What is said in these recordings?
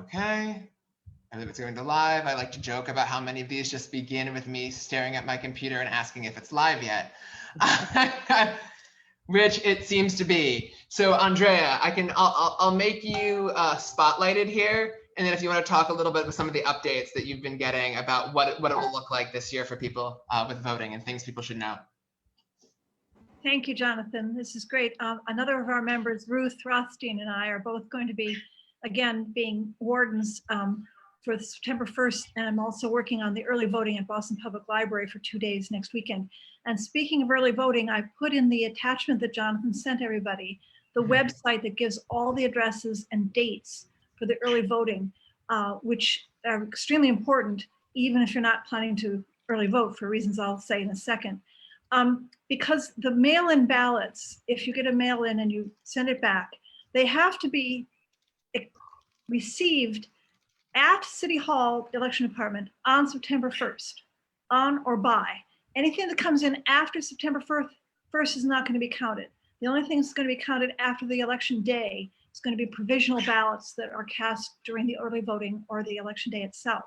Okay. I believe it's going to live. I like to joke about how many of these just begin with me staring at my computer and asking if it's live yet. Which it seems to be. So Andrea, I'll make you spotlighted here, and then if you want to talk a little bit with some of the updates that you've been getting about what it will look like this year for people with voting and things people should know. Thank you, Jonathan. This is great. Another of our members, Ruth Rothstein, and I are both going to be, again, being wardens for September 1st. And I'm also working on the early voting at Boston Public Library for 2 days next weekend. And speaking of early voting, I put in the attachment that Jonathan sent everybody, the website that gives all the addresses and dates for the early voting, which are extremely important, even if you're not planning to early vote for reasons I'll say in a second. Because the mail-in ballots, if you get a mail-in and you send it back, they have to be received at City Hall Election Department on September 1st, on or by. Anything that comes in after September 1st is not going to be counted. The only thing that's going to be counted after the election day is going to be provisional ballots that are cast during the early voting or the election day itself.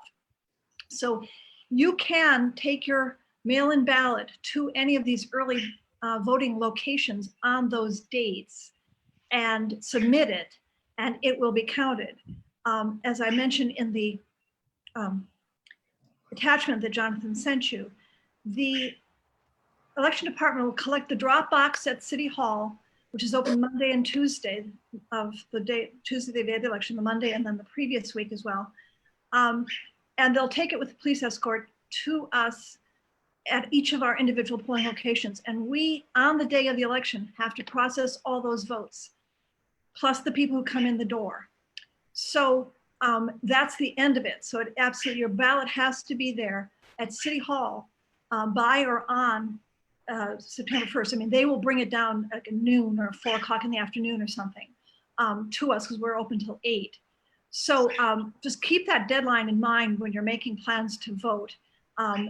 So you can take your mail-in ballot to any of these early voting locations on those dates and submit it, and it will be counted. As I mentioned in the attachment that Jonathan sent you, the election department will collect the drop box at City Hall, which is open Monday and Tuesday of the day, Tuesday, the day of the election, the Monday, and then the previous week as well. And they'll take it with a police escort to us at each of our individual polling locations. And we, on the day of the election, have to process all those votes, plus the people who come in the door. So that's the end of it. So it absolutely, your ballot has to be there at City Hall by or on September 1st. I mean, they will bring it down at noon or 4 o'clock in the afternoon or something to us, because we're open till 8. So just keep that deadline in mind when you're making plans to vote.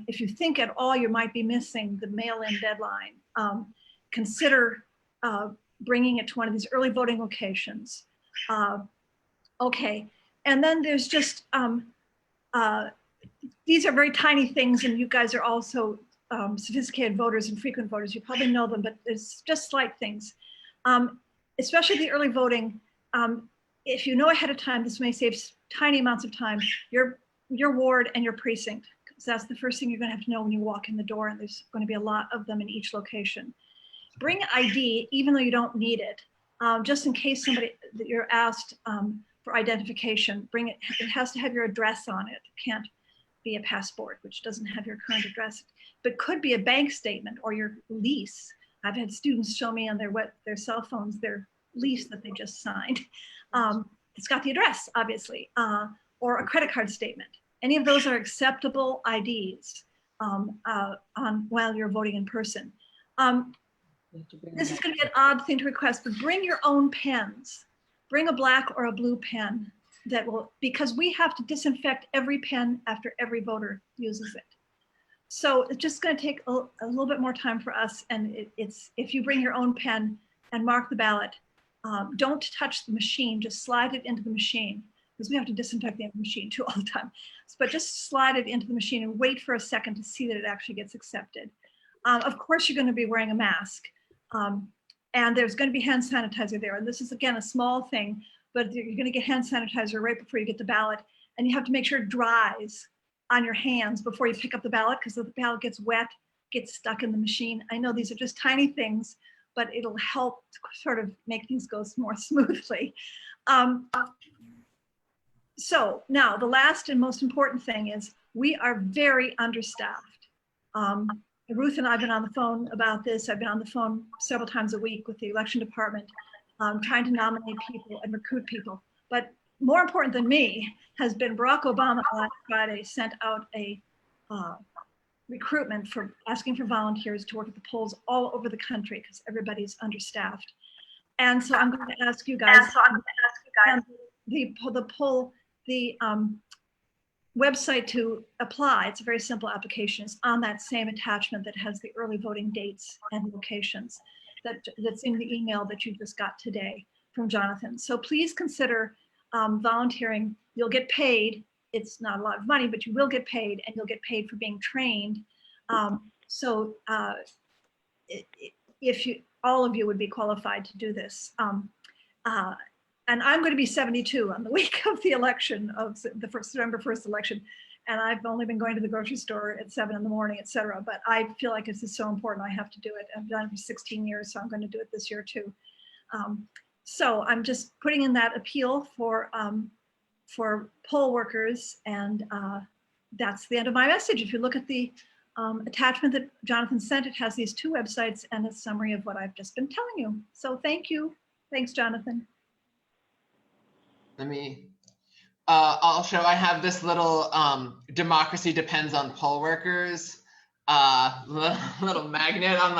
If you think at all you might be missing the mail-in deadline, consider bringing it to one of these early voting locations. Okay, and then there's just, these are very tiny things, and you guys are also sophisticated voters and frequent voters. You probably know them, but it's just slight things. Especially the early voting, if you know ahead of time, this may save tiny amounts of time, your ward and your precinct. That's the first thing you're going to have to know when you walk in the door, and there's going to be a lot of them in each location. Bring ID, even though you don't need it, just in case somebody that you're asked for identification. Bring it. It has to have your address on it. It can't be a passport, which doesn't have your current address, but could be a bank statement or your lease. I've had students show me on their cell phones their lease that they just signed. It's got the address, obviously, or a credit card statement. Any of those are acceptable IDs while you're voting in person. This is going to be an odd thing to request, but bring your own pens. Bring a black or a blue pen that will, because we have to disinfect every pen after every voter uses it. So it's just going to take a little bit more time for us. And it's if you bring your own pen and mark the ballot, don't touch the machine, just slide it into the machine, because we have to disinfect the machine too all the time. But just slide it into the machine and wait for a second to see that it actually gets accepted. Of course, you're going to be wearing a mask. And there's going to be hand sanitizer there. And this is, again, a small thing, but you're going to get hand sanitizer right before you get the ballot. And you have to make sure it dries on your hands before you pick up the ballot, because if the ballot gets wet, gets stuck in the machine. I know these are just tiny things, but it'll help to sort of make things go more smoothly. So now the last and most important thing is we are very understaffed. Ruth and I have been on the phone about this. I've been on the phone several times a week with the election department, trying to nominate people and recruit people. But more important than me has been Barack Obama last Friday sent out a recruitment for asking for volunteers to work at the polls all over the country because everybody's understaffed. And so I'm going to ask you guys, the website to apply. It's a very simple application. It's on that same attachment that has the early voting dates and locations that's in the email that you just got today from Jonathan. So please consider volunteering You'll get paid. It's not a lot of money, but you will get paid, and you'll get paid for being trained. If you, all of you would be qualified to do this. And I'm going to be 72 on the week of the election, of the November 1st election. And I've only been going to the grocery store at 7 in the morning, et cetera. But I feel like this is so important. I have to do it. I've done it for 16 years, so I'm going to do it this year too. So I'm just putting in that appeal for poll workers. And that's the end of my message. If you look at the attachment that Jonathan sent, it has these 2 websites and a summary of what I've just been telling you. So thank you. Thanks, Jonathan. Let me, I'll show, I have this little democracy depends on poll workers little magnet on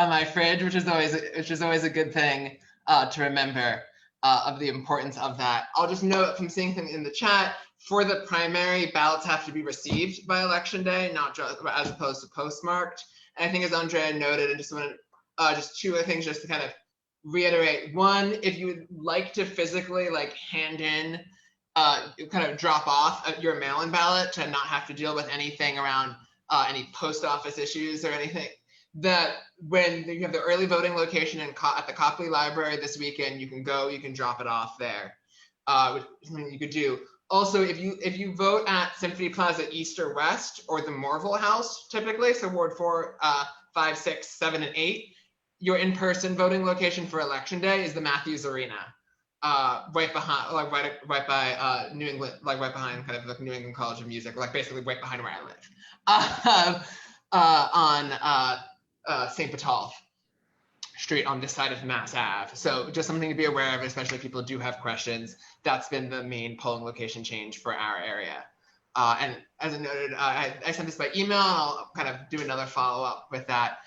my fridge, which is always a good thing to remember of the importance of that. I'll just note from seeing things in the chat, for the primary, ballots have to be received by election day, not just as opposed to postmarked. And I think, as Andrea noted, and just want to just 2 other things just to kind of reiterate. 1, if you would like to physically like hand in, kind of drop off your mail-in ballot to not have to deal with anything around any post office issues or anything, that when you have the early voting location at the Copley Library this weekend, you can drop it off there, which is something you could do. Also, if you vote at Symphony Plaza East or West, or the Morville House, typically, so Ward 4, 5, 6, 7, and 8, your in-person voting location for election day is the Matthews Arena, right behind, like right by New England, like right behind kind of like New England College of Music, like basically right behind where I live, on St. Paul Street on this side of Mass Ave. So just something to be aware of, especially if people do have questions. That's been the main polling location change for our area. And as I noted, I sent this by email, and I'll kind of do another follow-up with that.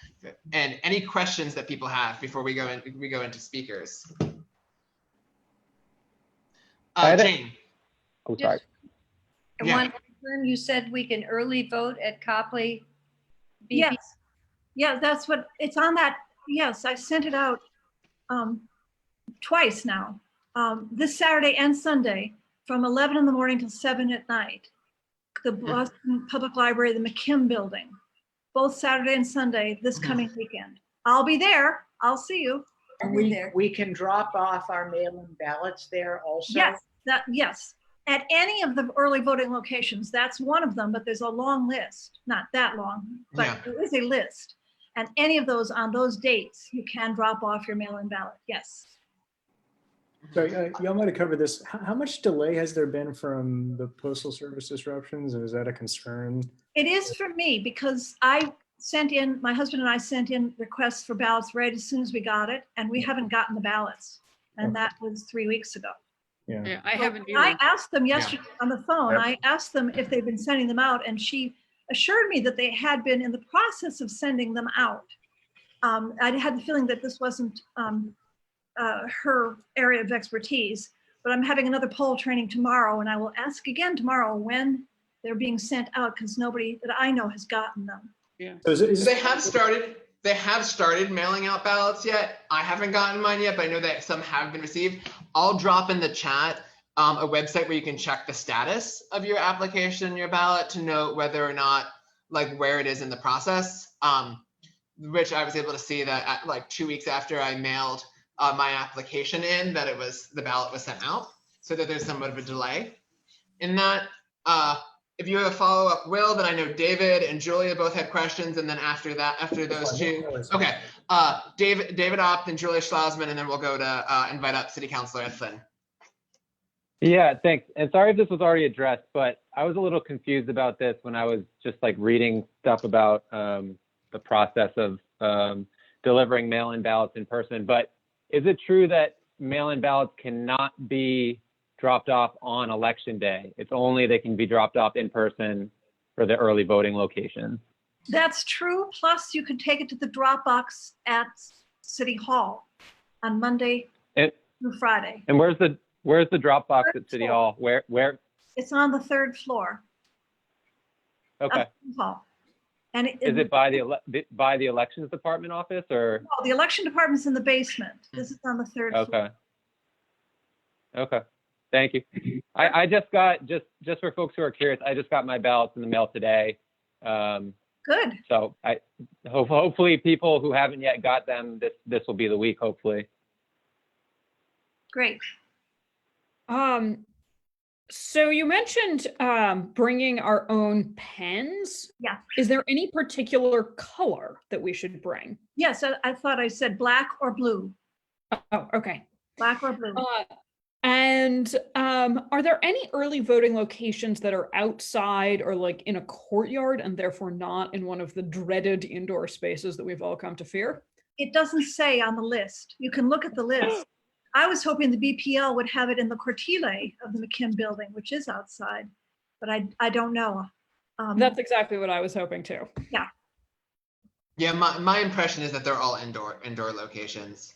And any questions that people have before we go into speakers. Jane. Oh, sorry. I want to confirm, you said we can early vote at Copley? Yes. Yeah, that's what it's on that. Yes, I sent it out twice now, this Saturday and Sunday, from 11 in the morning till 7 at night. The Boston Public Library, the McKim building, both Saturday and Sunday this coming weekend. I'll be there. I'll see you. And we can drop off our mail-in ballots there also? Yes, yes. At any of the early voting locations, that's one of them, but there's a long list. Not that long, but there is a list. And any of those on those dates, you can drop off your mail-in ballot. Yes. So y'all might have covered this. How much delay has there been from the Postal Service disruptions? And is that a concern? It is for me, because I sent in, my husband and I sent in requests for ballots right as soon as we got it, and we haven't gotten the ballots. And that was 3 weeks ago. Yeah, I haven't either. I asked them yesterday on the phone. I asked them if they've been sending them out, and she assured me that they had been in the process of sending them out. I had the feeling that this wasn't her area of expertise, but I'm having another poll training tomorrow, and I will ask again tomorrow when they're being sent out, because nobody that I know has gotten them. Yeah. So They have started mailing out ballots yet. I haven't gotten mine yet, but I know that some have been received. I'll drop in the chat a website where you can check the status of your application, your ballot, to know whether or not, like, where it is in the process. Which I was able to see that like 2 weeks after I mailed my application in, that the ballot was sent out, so that there's somewhat of a delay in that. If you have a follow-up, Will, then I know David and Julia both had questions, and then after those two, okay, David Opt and Julia Schlossman, and then we'll go to invite up City Councilor Ed Flynn. Yeah, thanks. And sorry if this was already addressed, but I was a little confused about this when I was just like reading stuff about the process of delivering mail-in ballots in person. But is it true that mail-in ballots cannot be dropped off on election day? It's only they can be dropped off in person for the early voting location. That's true. Plus, you can take it to the drop box at City Hall on Monday through Friday. And where's the drop box at City Hall? Where? It's on the 3rd floor. Okay. Hall. And is it by the elections department office, or? No, the election department's in the basement. This is on the 3rd floor. Okay. Thank you. I just got, just for folks who are curious, I just got my ballots in the mail today. Good. So hopefully people who haven't yet got them, this will be the week, hopefully. Great. So you mentioned bringing our own pens. Yeah. Is there any particular color that we should bring? Yes, I thought I said black or blue. Oh, okay. Black or blue. And are there any early voting locations that are outside or like in a courtyard and therefore not in one of the dreaded indoor spaces that we've all come to fear? It doesn't say on the list. You can look at the list. I was hoping the BPL would have it in the cortile of the McKim building, which is outside, but I don't know. That's exactly what I was hoping too. Yeah. Yeah, my impression is that they're all indoor locations.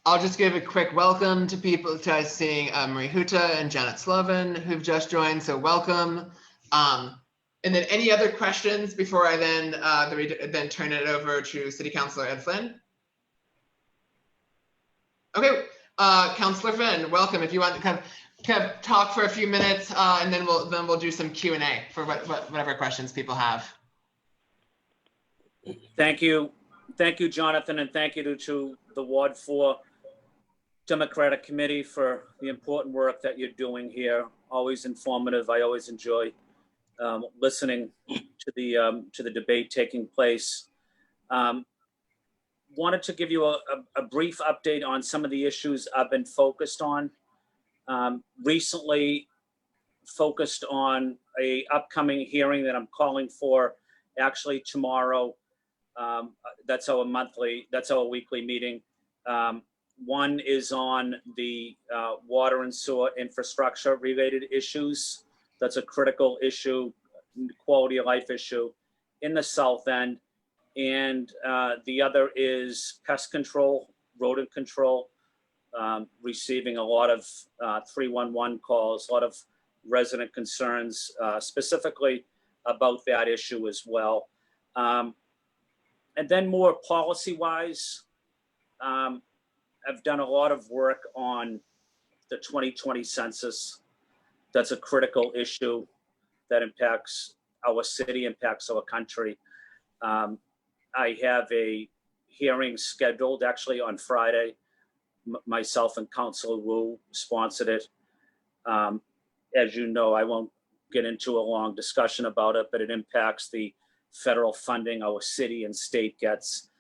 I'll just give a quick welcome to people seeing Marie Huta and Janet Slovin who've just joined, so welcome. And then any other questions before I then turn it over to City Councilor Ed Flynn? Okay, Councilor Flynn, welcome. If you want to kind of talk for a few minutes, and then we'll do some Q&A for whatever questions people have. Thank you, Jonathan, and thank you to the Ward 4 Democratic Committee for the important work that you're doing here. Always informative. I always enjoy listening to the debate taking place. Wanted to give you a brief update on some of the issues I've been focused on. Recently focused on a upcoming hearing that I'm calling for actually tomorrow. That's our weekly meeting. One is on the water and sewer infrastructure related issues. That's a critical issue, quality of life issue in the South End. And the other is pest control, rodent control, receiving a lot of 311 calls, a lot of resident concerns, specifically about that issue as well. And then more policy-wise, I've done a lot of work on the 2020 census. That's a critical issue that impacts our city, impacts our country. I have a hearing scheduled actually on Friday. Myself and Councilor Wu sponsored it. As you know, I won't get into a long discussion about it, but it impacts the federal funding our city and state gets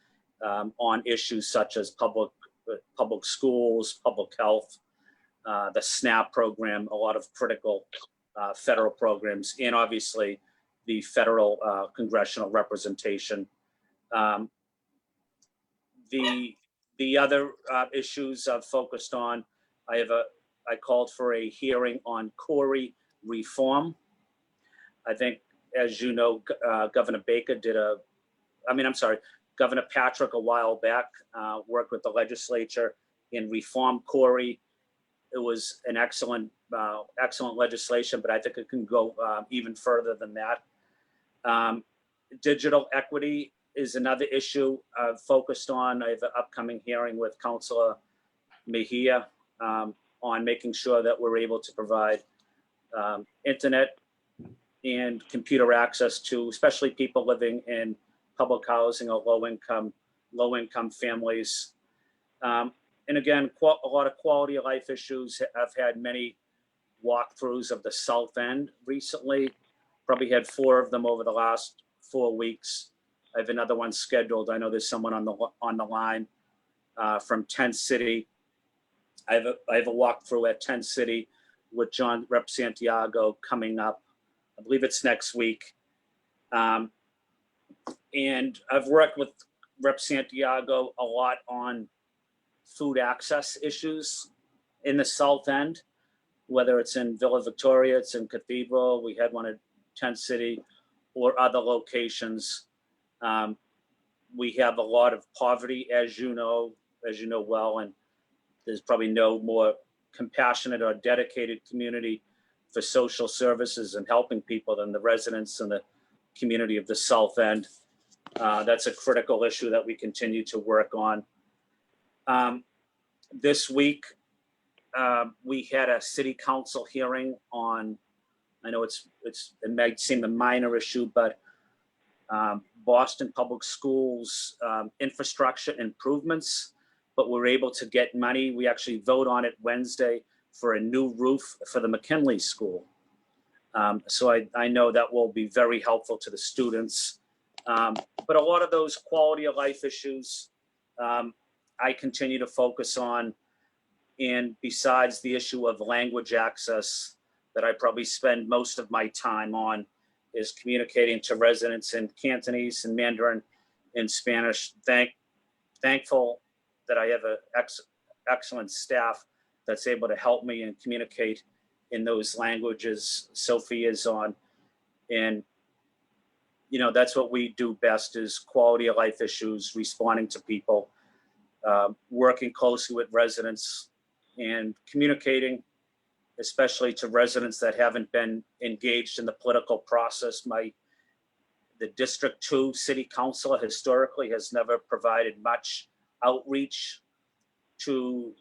on issues such as public schools, public health, the SNAP program, a lot of critical federal programs, and obviously the federal congressional representation. The other issues I've focused on, I called for a hearing on Corey reform. I think, as you know, Governor Patrick a while back worked with the legislature in reform Corey. It was an excellent legislation, but I think it can go even further than that. Digital equity is another issue I've focused on. I have an upcoming hearing with Councilor Mejia on making sure that we're able to provide internet and computer access to especially people living in public housing or low-income families. And again, a lot of quality of life issues. I've had many walkthroughs of the South End recently, probably had 4 of them over the last 4 weeks. I have another one scheduled. I know there's someone on the line from Tent City. I have a walkthrough at Tent City with Rep. Santiago coming up. I believe it's next week. And I've worked with Rep. Santiago a lot on food access issues in the South End, whether it's in Villa Victoria, it's in Cathedral, we had one at Tent City, or other locations. We have a lot of poverty, as you know well, and there's probably no more compassionate or dedicated community for social services and helping people than the residents and the community of the South End. That's a critical issue that we continue to work on. This week, we had a city council hearing on, I know it might seem a minor issue, but Boston Public Schools infrastructure improvements, but we're able to get money. We actually vote on it Wednesday for a new roof for the McKinley School. So I know that will be very helpful to the students. But a lot of those quality of life issues, I continue to focus on. And besides the issue of language access that I probably spend most of my time on, is communicating to residents in Cantonese and Mandarin and Spanish. Thankful that I have an excellent staff that's able to help me and communicate in those languages Sophie is on. And, you know, that's what we do best, is quality of life issues, responding to people, working closely with residents and communicating, especially to residents that haven't been engaged in the political process. The District 2 City Councilor historically has never provided much outreach to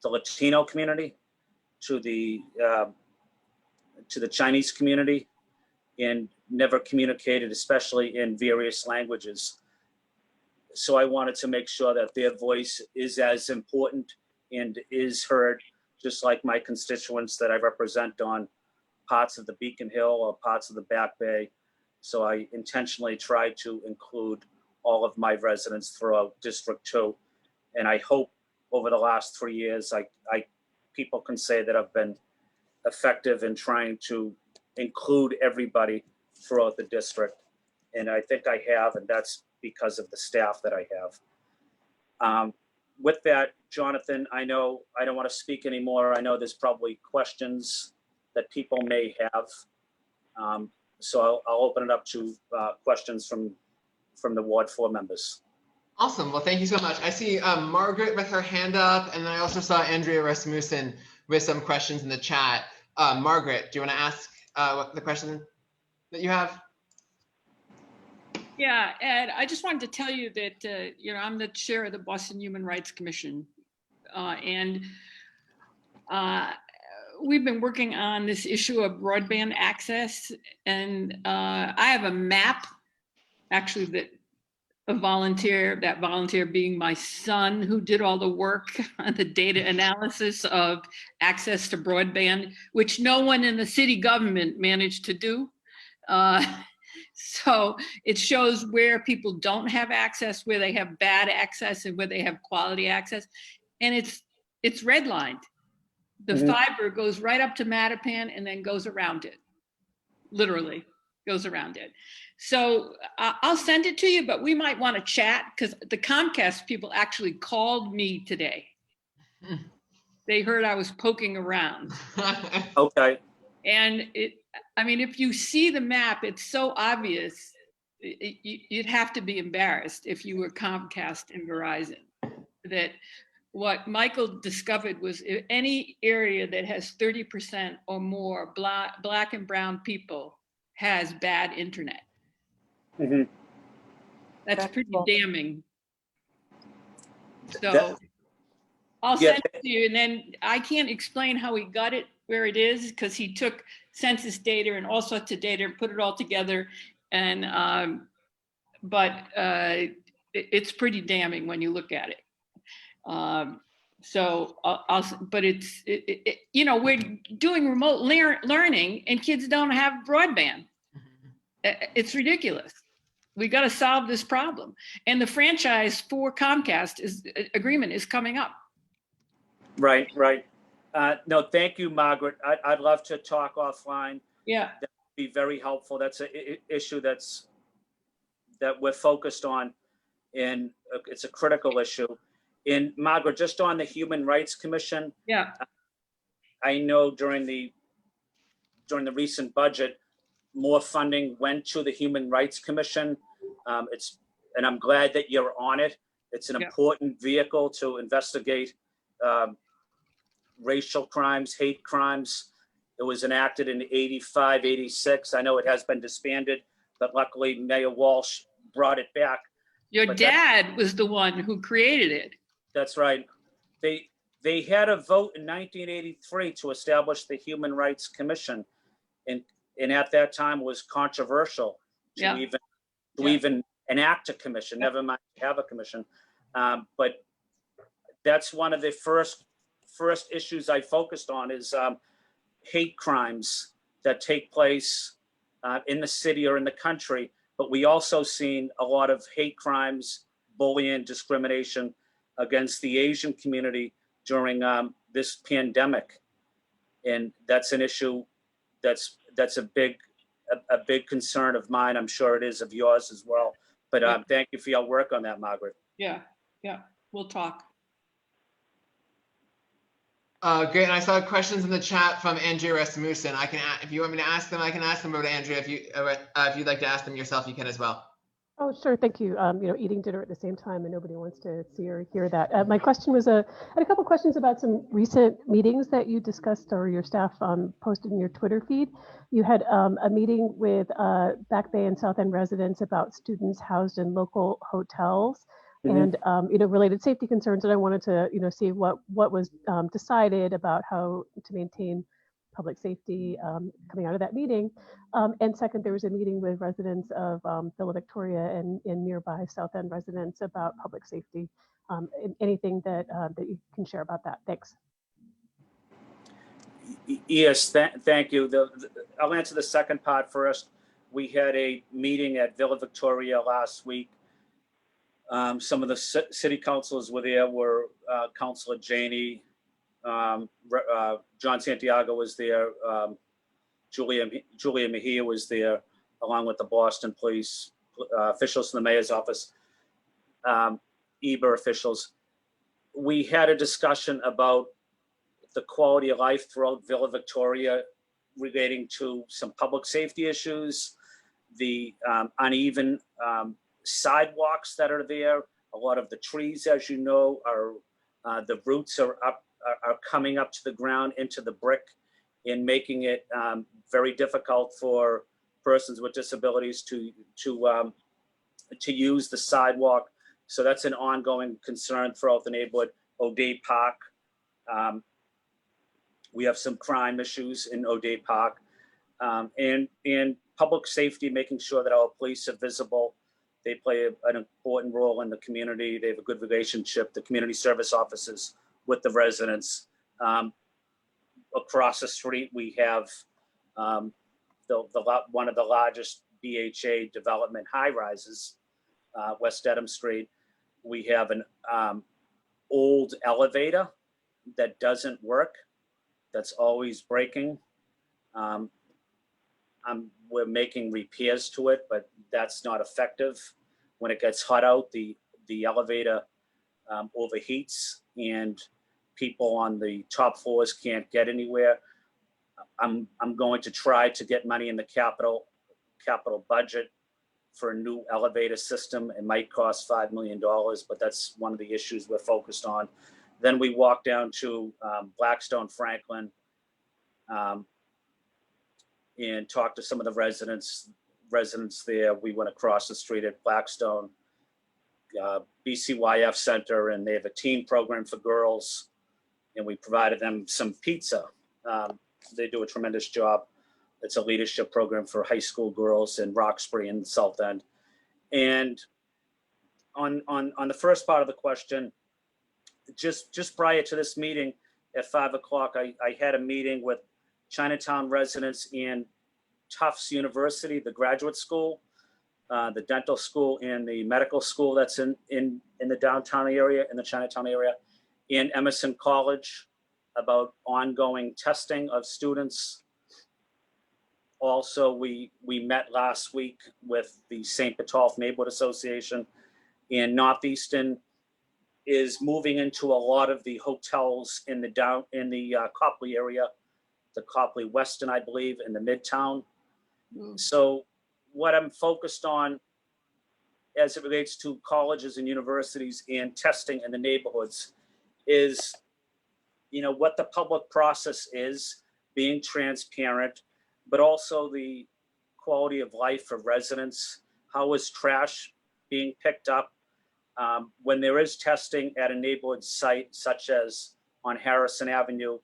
the Latino community, to the Chinese community, and never communicated, especially in various languages. So I wanted to make sure that their voice is as important and is heard, just like my constituents that I represent on parts of the Beacon Hill or parts of the Back Bay. So I intentionally tried to include all of my residents throughout District 2. And I hope over the last 3 years, people can say that I've been effective in trying to include everybody throughout the district. And I think I have, and that's because of the staff that I have. With that, Jonathan, I know I don't want to speak anymore. I know there's probably questions that people may have. So I'll open it up to questions from the Ward 4 members. Awesome. Well, thank you so much. I see Margaret with her hand up, and then I also saw Andrea Rasmussen with some questions in the chat. Margaret, do you want to ask what the question that you have? Yeah, Ed, I just wanted to tell you that, I'm the chair of the Boston Human Rights Commission. And we've been working on this issue of broadband access. And I have a map, actually, that that volunteer being my son, who did all the work on the data analysis of access to broadband, which no one in the city government managed to do. So it shows where people don't have access, where they have bad access, and where they have quality access. And it's redlined. The fiber goes right up to Mattapan and then goes around it. Literally goes around it. So I'll send it to you, but we might want to chat, because the Comcast people actually called me today. They heard I was poking around. Okay. And if you see the map, it's so obvious. You'd have to be embarrassed if you were Comcast and Verizon, that what Michael discovered was any area that has 30% or more black and brown people has bad internet. Mm-hmm. That's pretty damning. So I'll send it to you, and then I can't explain how he got it where it is, because he took census data and all sorts of data and put it all together. And but it's pretty damning when you look at it. So but we're doing remote learning and kids don't have broadband. It's ridiculous. We got to solve this problem. And the franchise for Comcast agreement is coming up. Right. No, thank you, Margaret. I'd love to talk offline. Yeah. That would be very helpful. That's an issue that we're focused on, and it's a critical issue. And Margaret, just on the Human Rights Commission. Yeah. I know during the recent budget, more funding went to the Human Rights Commission. And I'm glad that you're on it. It's an important vehicle to investigate racial crimes, hate crimes. It was enacted in 85, 86. I know it has been disbanded, but luckily Mayor Walsh brought it back. Your dad was the one who created it. That's right. They They had a vote in 1983 to establish the Human Rights Commission, and at that time was controversial to even enact a commission, never mind have a commission. But that's one of the first issues I focused on is hate crimes that take place in the city or in the country. But we also seen a lot of hate crimes, bullying, discrimination against the Asian community during this pandemic. And that's an issue that's a big concern of mine. I'm sure it is of yours as well. But thank you for your work on that, Margaret. Yeah, we'll talk. Great, and I saw questions in the chat from Andrea Rasmussen. If you want me to ask them, I can ask them over to Andrea. If you'd like to ask them yourself, you can as well. Oh, sure. Thank you. Eating dinner at the same time and nobody wants to see or hear that. My question was, I had a couple questions about some recent meetings that you discussed or your staff posted in your Twitter feed. You had a meeting with Back Bay and South End residents about students housed in local hotels and, related safety concerns. And I wanted to, see what was decided about how to maintain public safety coming out of that meeting. And second, there was a meeting with residents of Villa Victoria and nearby South End residents about public safety. Anything that you can share about that? Thanks. Yes, thank you. I'll answer the second part first. We had a meeting at Villa Victoria last week. Some of the city councilors were there, were Councilor Janey, John Santiago was there, Julia Mejia was there, along with the Boston police officials from the mayor's office, EBER officials. We had a discussion about the quality of life throughout Villa Victoria relating to some public safety issues, the uneven sidewalks that are there. A lot of the trees, as you know, are the roots are coming up to the ground into the brick and making it very difficult for persons with disabilities to use the sidewalk. So that's an ongoing concern throughout the neighborhood. O'Day Park, we have some crime issues in O'Day Park, and public safety, making sure that our police are visible. They play an important role in the community. They have a good relationship, the community service officers, with the residents. Across the street, we have one of the largest BHA development high rises, West Dedham Street. We have an old elevator that doesn't work, that's always breaking. We're making repairs to it, but that's not effective. When it gets hot out, the elevator overheats and people on the top floors can't get anywhere. I'm going to try to get money in the capital budget for a new elevator system. It might cost $5 million, but that's one of the issues we're focused on. Then we walk down to Blackstone Franklin and talk to some of the residents there. We went across the street at Blackstone BCYF Center, and they have a teen program for girls, and we provided them some pizza. They do a tremendous job. It's a leadership program for high school girls in Roxbury and South End. And on the first part of the question, just prior to this meeting at 5 o'clock, I had a meeting with Chinatown residents and Tufts University, the graduate school, the dental school, and the medical school that's in the downtown area, in the Chinatown area, and Emerson College, about ongoing testing of students. Also, we met last week with the St. Botolph Neighborhood Association, and Northeastern is moving into a lot of the hotels in the Copley area, the Copley Weston, I believe, in the Midtown. So what I'm focused on as it relates to colleges and universities and testing in the neighborhoods is, what the public process is, being transparent, but also the quality of life for residents. How is trash being picked up? When there is testing at a neighborhood site, such as on Harrison Avenue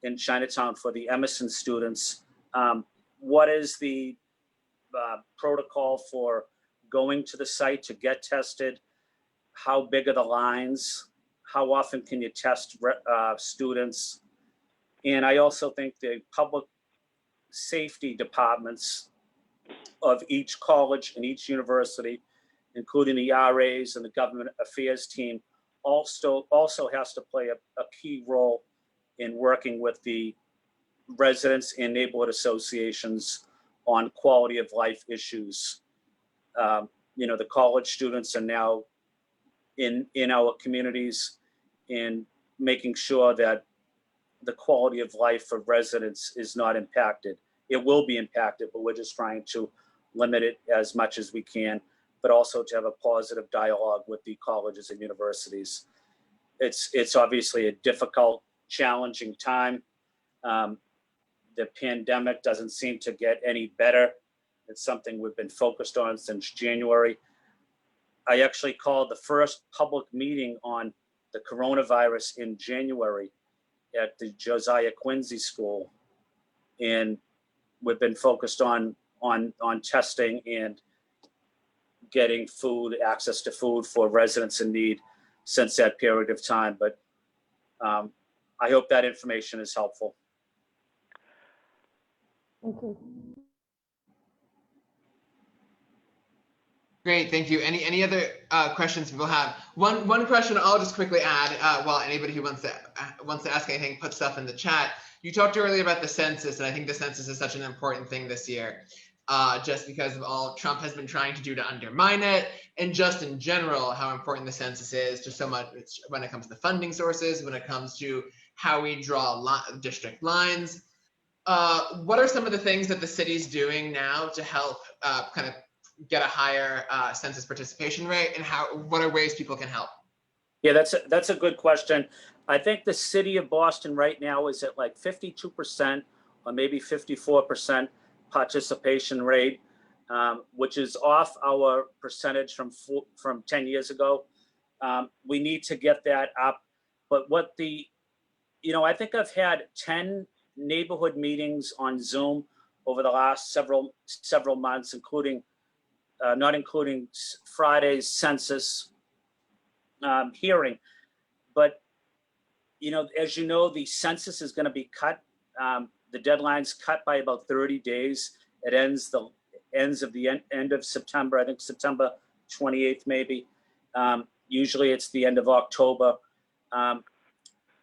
in Chinatown for the Emerson students. What is the protocol for going to the site to get tested? How big are the lines? How often can you test students? And I also think the public safety departments of each college and each university, including the RAs and the government affairs team, also has to play a key role in working with the residents and neighborhood associations on quality of life issues. The college students are now in our communities and making sure that the quality of life for residents is not impacted. It will be impacted, but we're just trying to limit it as much as we can, but also to have a positive dialogue with the colleges and universities. It's obviously a difficult, challenging time. The pandemic doesn't seem to get any better. It's something we've been focused on since January. I actually called the first public meeting on the coronavirus in January at the Josiah Quincy School. And we've been focused on testing and getting food, access to food for residents in need since that period of time. But I hope that information is helpful. Thank you. Great, thank you. Any other questions people have? One question I'll just quickly add, while anybody who wants to ask anything, put stuff in the chat. You talked earlier about the census, and I think the census is such an important thing this year, just because of all Trump has been trying to do to undermine it, and just in general, how important the census is, just so much when it comes to funding sources, when it comes to how we draw district lines. What are some of the things that the city's doing now to help kind of get a higher census participation rate, and what are ways people can help? Yeah, that's a good question. I think the city of Boston right now is at like 52% or maybe 54% participation rate, which is off our percentage from 10 years ago. We need to get that up. But I think I've had 10 neighborhood meetings on Zoom over the last several months, not including Friday's census hearing. But as you know, the census is going to be cut. The deadline's cut by about 30 days. It ends of the end of September. I think September 28th, maybe. Usually it's the end of October.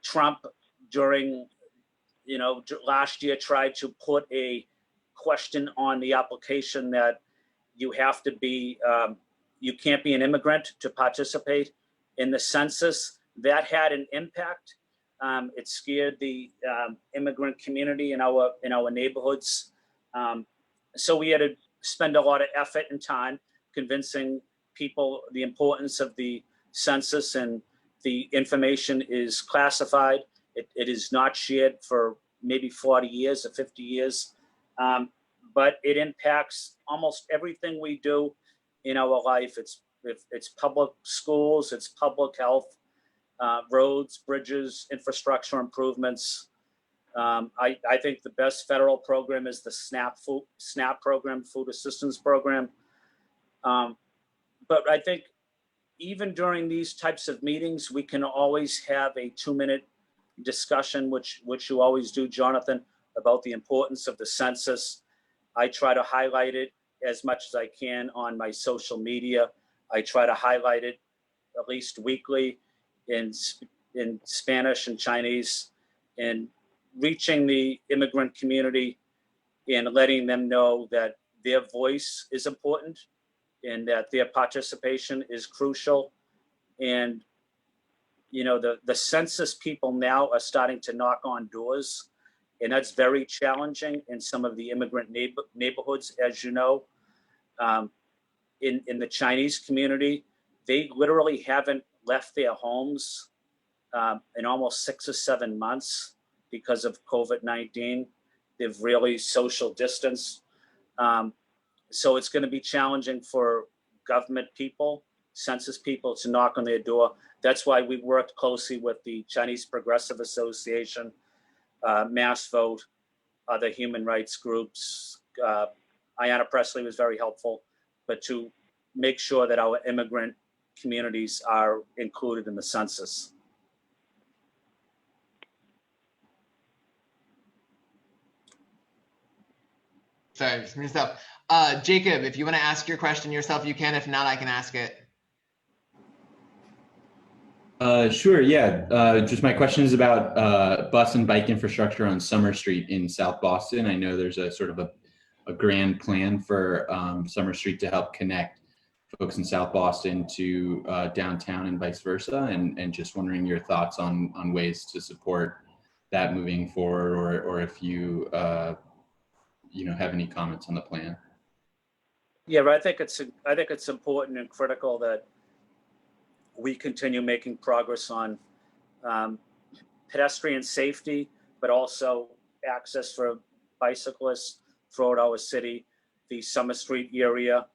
Trump, during last year, tried to put a question on the application that you have to be, you can't be an immigrant to participate in the census. That had an impact. It scared the immigrant community in our neighborhoods. So we had to spend a lot of effort and time convincing people the importance of the census, and the information is classified. It is not shared for maybe 40 years or 50 years. But it impacts almost everything we do in our life. It's public schools, it's public health, roads, bridges, infrastructure improvements. I think the best federal program is the SNAP program, Food Assistance Program. But I think even during these types of meetings, we can always have a 2-minute discussion, which you always do, Jonathan, about the importance of the census. I try to highlight it as much as I can on my social media. I try to highlight it at least weekly in Spanish and Chinese, and reaching the immigrant community and letting them know that their voice is important and that their participation is crucial. And the census people now are starting to knock on doors, and that's very challenging in some of the immigrant neighborhoods, as you know. In the Chinese community, they literally haven't left their homes in almost 6 or 7 months because of COVID-19. They've really social distanced. So it's going to be challenging for government people census people to knock on their door. That's why we worked closely with the Chinese Progressive Association, Mass Vote, other human rights groups. Ayanna Pressley was very helpful, but to make sure that our immigrant communities are included in the census. Sorry, just messed up. Jacob, if you want to ask your question yourself, you can. If not, I can ask it. Sure, yeah. Just my question is about bus and bike infrastructure on Summer Street in South Boston. I know there's a sort of a grand plan for Summer Street to help connect folks in South Boston to downtown and vice versa, and just wondering your thoughts on ways to support that moving forward, or if you have any comments on the plan. Yeah, but I think it's important and critical that we continue making progress on pedestrian safety, but also access for bicyclists throughout our city. The Summer Street area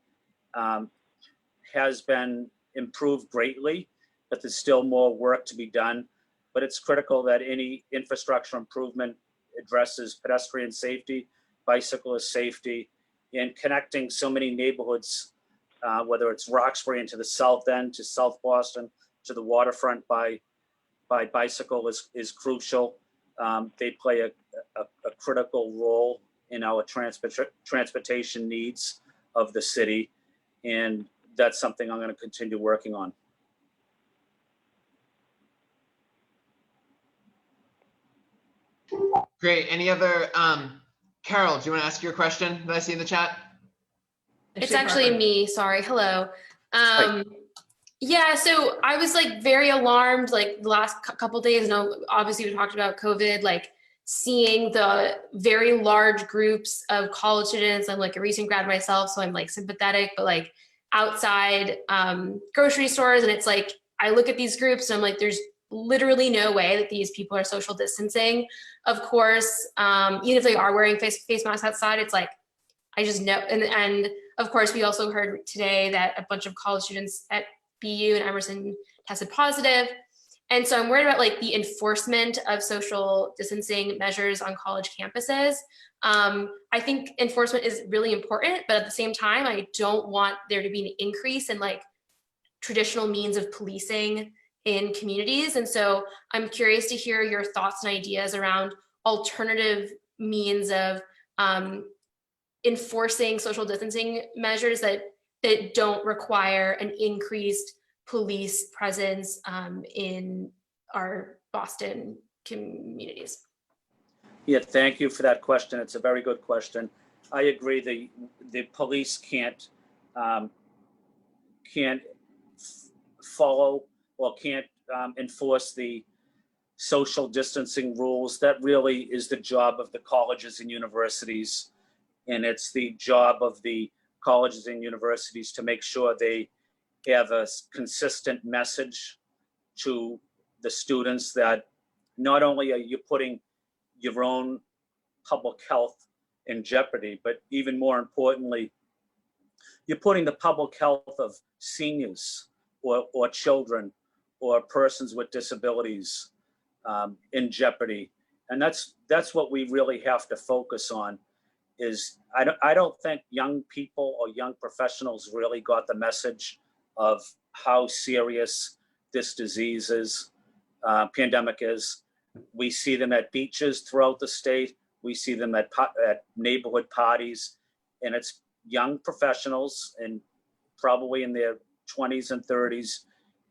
has been improved greatly, but there's still more work to be done. But it's critical that any infrastructure improvement addresses pedestrian safety, bicyclist safety, and connecting so many neighborhoods, whether it's Roxbury into the south end, to South Boston, to the waterfront by bicycle is crucial. They play a critical role in our transportation needs of the city. And that's something I'm going to continue working on. Great. Any other, Carol, do you want to ask your question that I see in the chat? It's actually me, sorry, hello. Yeah, so I was like very alarmed like the last couple of days. No, obviously we talked about COVID, like seeing the very large groups of college students. I'm like a recent grad myself, so I'm like sympathetic, but like outside grocery stores, and it's like, I look at these groups and I'm like, there's literally no way that these people are social distancing. Of course, even if they are wearing face masks outside, it's like, I just know. And of course, we also heard today that a bunch of college students at BU and Emerson tested positive. And so I'm worried about like the enforcement of social distancing measures on college campuses. I think enforcement is really important, but at the same time, I don't want there to be an increase in like traditional means of policing in communities. And so I'm curious to hear your thoughts and ideas around alternative means of enforcing social distancing measures that don't require an increased police presence in our Boston communities. Yeah, thank you for that question. It's a very good question. I agree. The police can't follow or can't enforce the social distancing rules. That really is the job of the colleges and universities. And it's the job of the colleges and universities to make sure they have a consistent message to the students that not only are you putting your own public health in jeopardy, but even more importantly, you're putting the public health of seniors or children or persons with disabilities in jeopardy. And that's what we really have to focus on. Is I don't think young people or young professionals really got the message of how serious this disease is, pandemic is. We see them at beaches throughout the state. We see them at neighborhood parties, and it's young professionals and probably in their 20s and 30s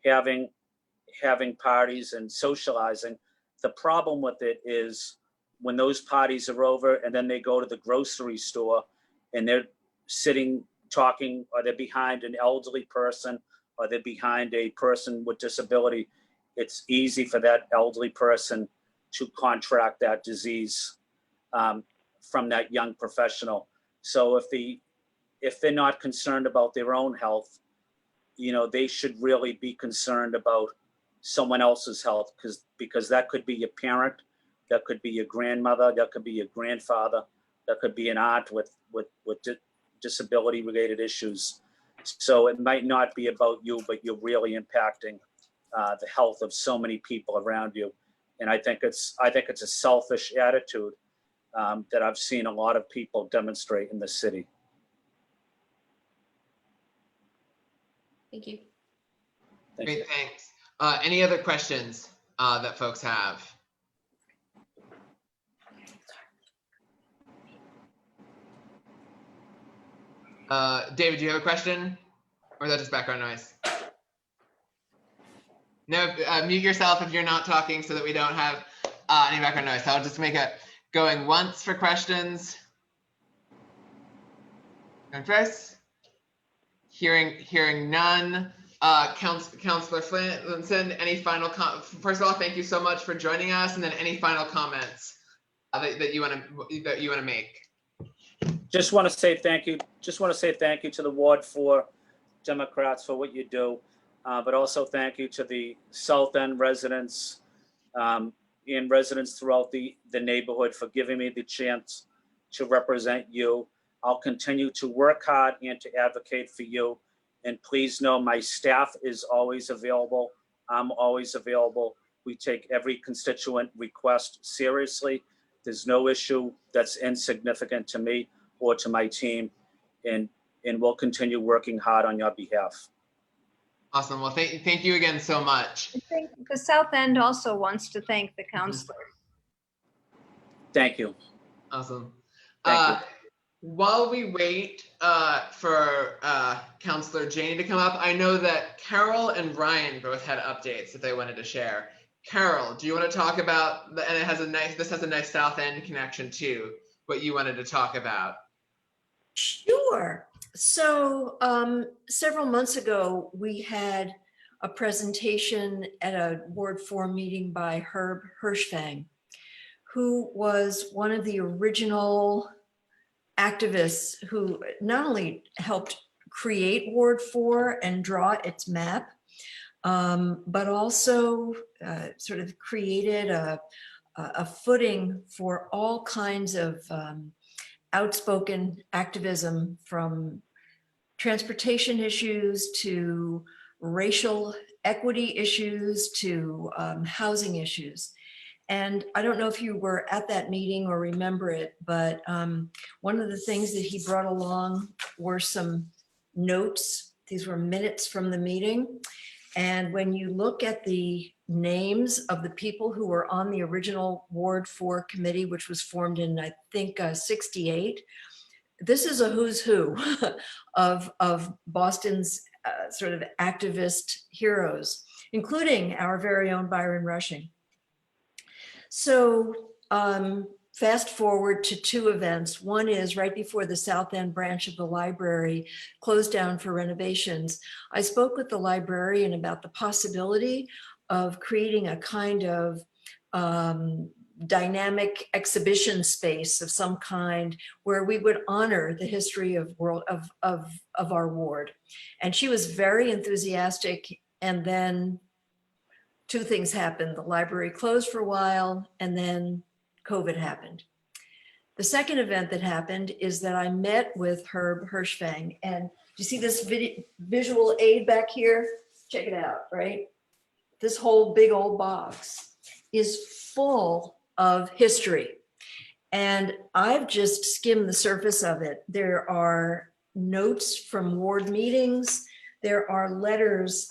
having parties and socializing. The problem with it is when those parties are over and then they go to the grocery store and they're sitting talking, or they're behind an elderly person, or they're behind a person with disability, it's easy for that elderly person to contract that disease from that young professional. So if they're not concerned about their own health, they should really be concerned about someone else's health, because that could be your parent, that could be your grandmother, that could be your grandfather, that could be an aunt with disability related issues. So it might not be about you, but you're really impacting the health of so many people around you. And I think it's a selfish attitude that I've seen a lot of people demonstrate in the city. Thank you. Thank you. Great, thanks. Any other questions that folks have? David, do you have a question? Or is that just background noise? No, mute yourself if you're not talking so that we don't have any background noise. So I'll just make it going once for questions. And first, hearing none. Councilor Flynn, any final first of all, thank you so much for joining us, and then any final comments that you want to make. Just want to say thank you. Just want to say thank you to the Ward 4 Democrats for what you do, but also thank you to the South End residents and residents throughout the neighborhood for giving me the chance to represent you. I'll continue to work hard and to advocate for you. And please know my staff is always available. I'm always available. We take every constituent request seriously. There's no issue that's insignificant to me or to my team. And we'll continue working hard on your behalf. Awesome. Well, thank you again so much. I think the South End also wants to thank the counselor. Thank you. Awesome. Thank you. While we wait for Councilor Janey to come up, I know that Carol and Ryan both had updates that they wanted to share. Carol, do you want to talk about, and this has a nice South End connection too, what you wanted to talk about? Sure. So several months ago, we had a presentation at a Ward 4 meeting by Herb Hirschfang, who was one of the original activists who not only helped create Ward 4 and draw its map, but also sort of created a footing for all kinds of outspoken activism, from transportation issues to racial equity issues to housing issues. And I don't know if you were at that meeting or remember it, but one of the things that he brought along were some notes. These were minutes from the meeting. And when you look at the names of the people who were on the original Ward 4 committee, which was formed in, I think, 68, this is a who's who of Boston's sort of activist heroes, including our very own Byron Rushing. So fast forward to two events. One is right before the South End branch of the library closed down for renovations. I spoke with the librarian about the possibility of creating a kind of dynamic exhibition space of some kind where we would honor the history of our ward. And she was very enthusiastic. And then two things happened. The library closed for a while, and then COVID happened. The second event that happened is that I met with Herb Hirschfang. And you see this visual aid back here? Check it out, right? This whole big old box is full of history. And I've just skimmed the surface of it. There are notes from ward meetings. There are letters.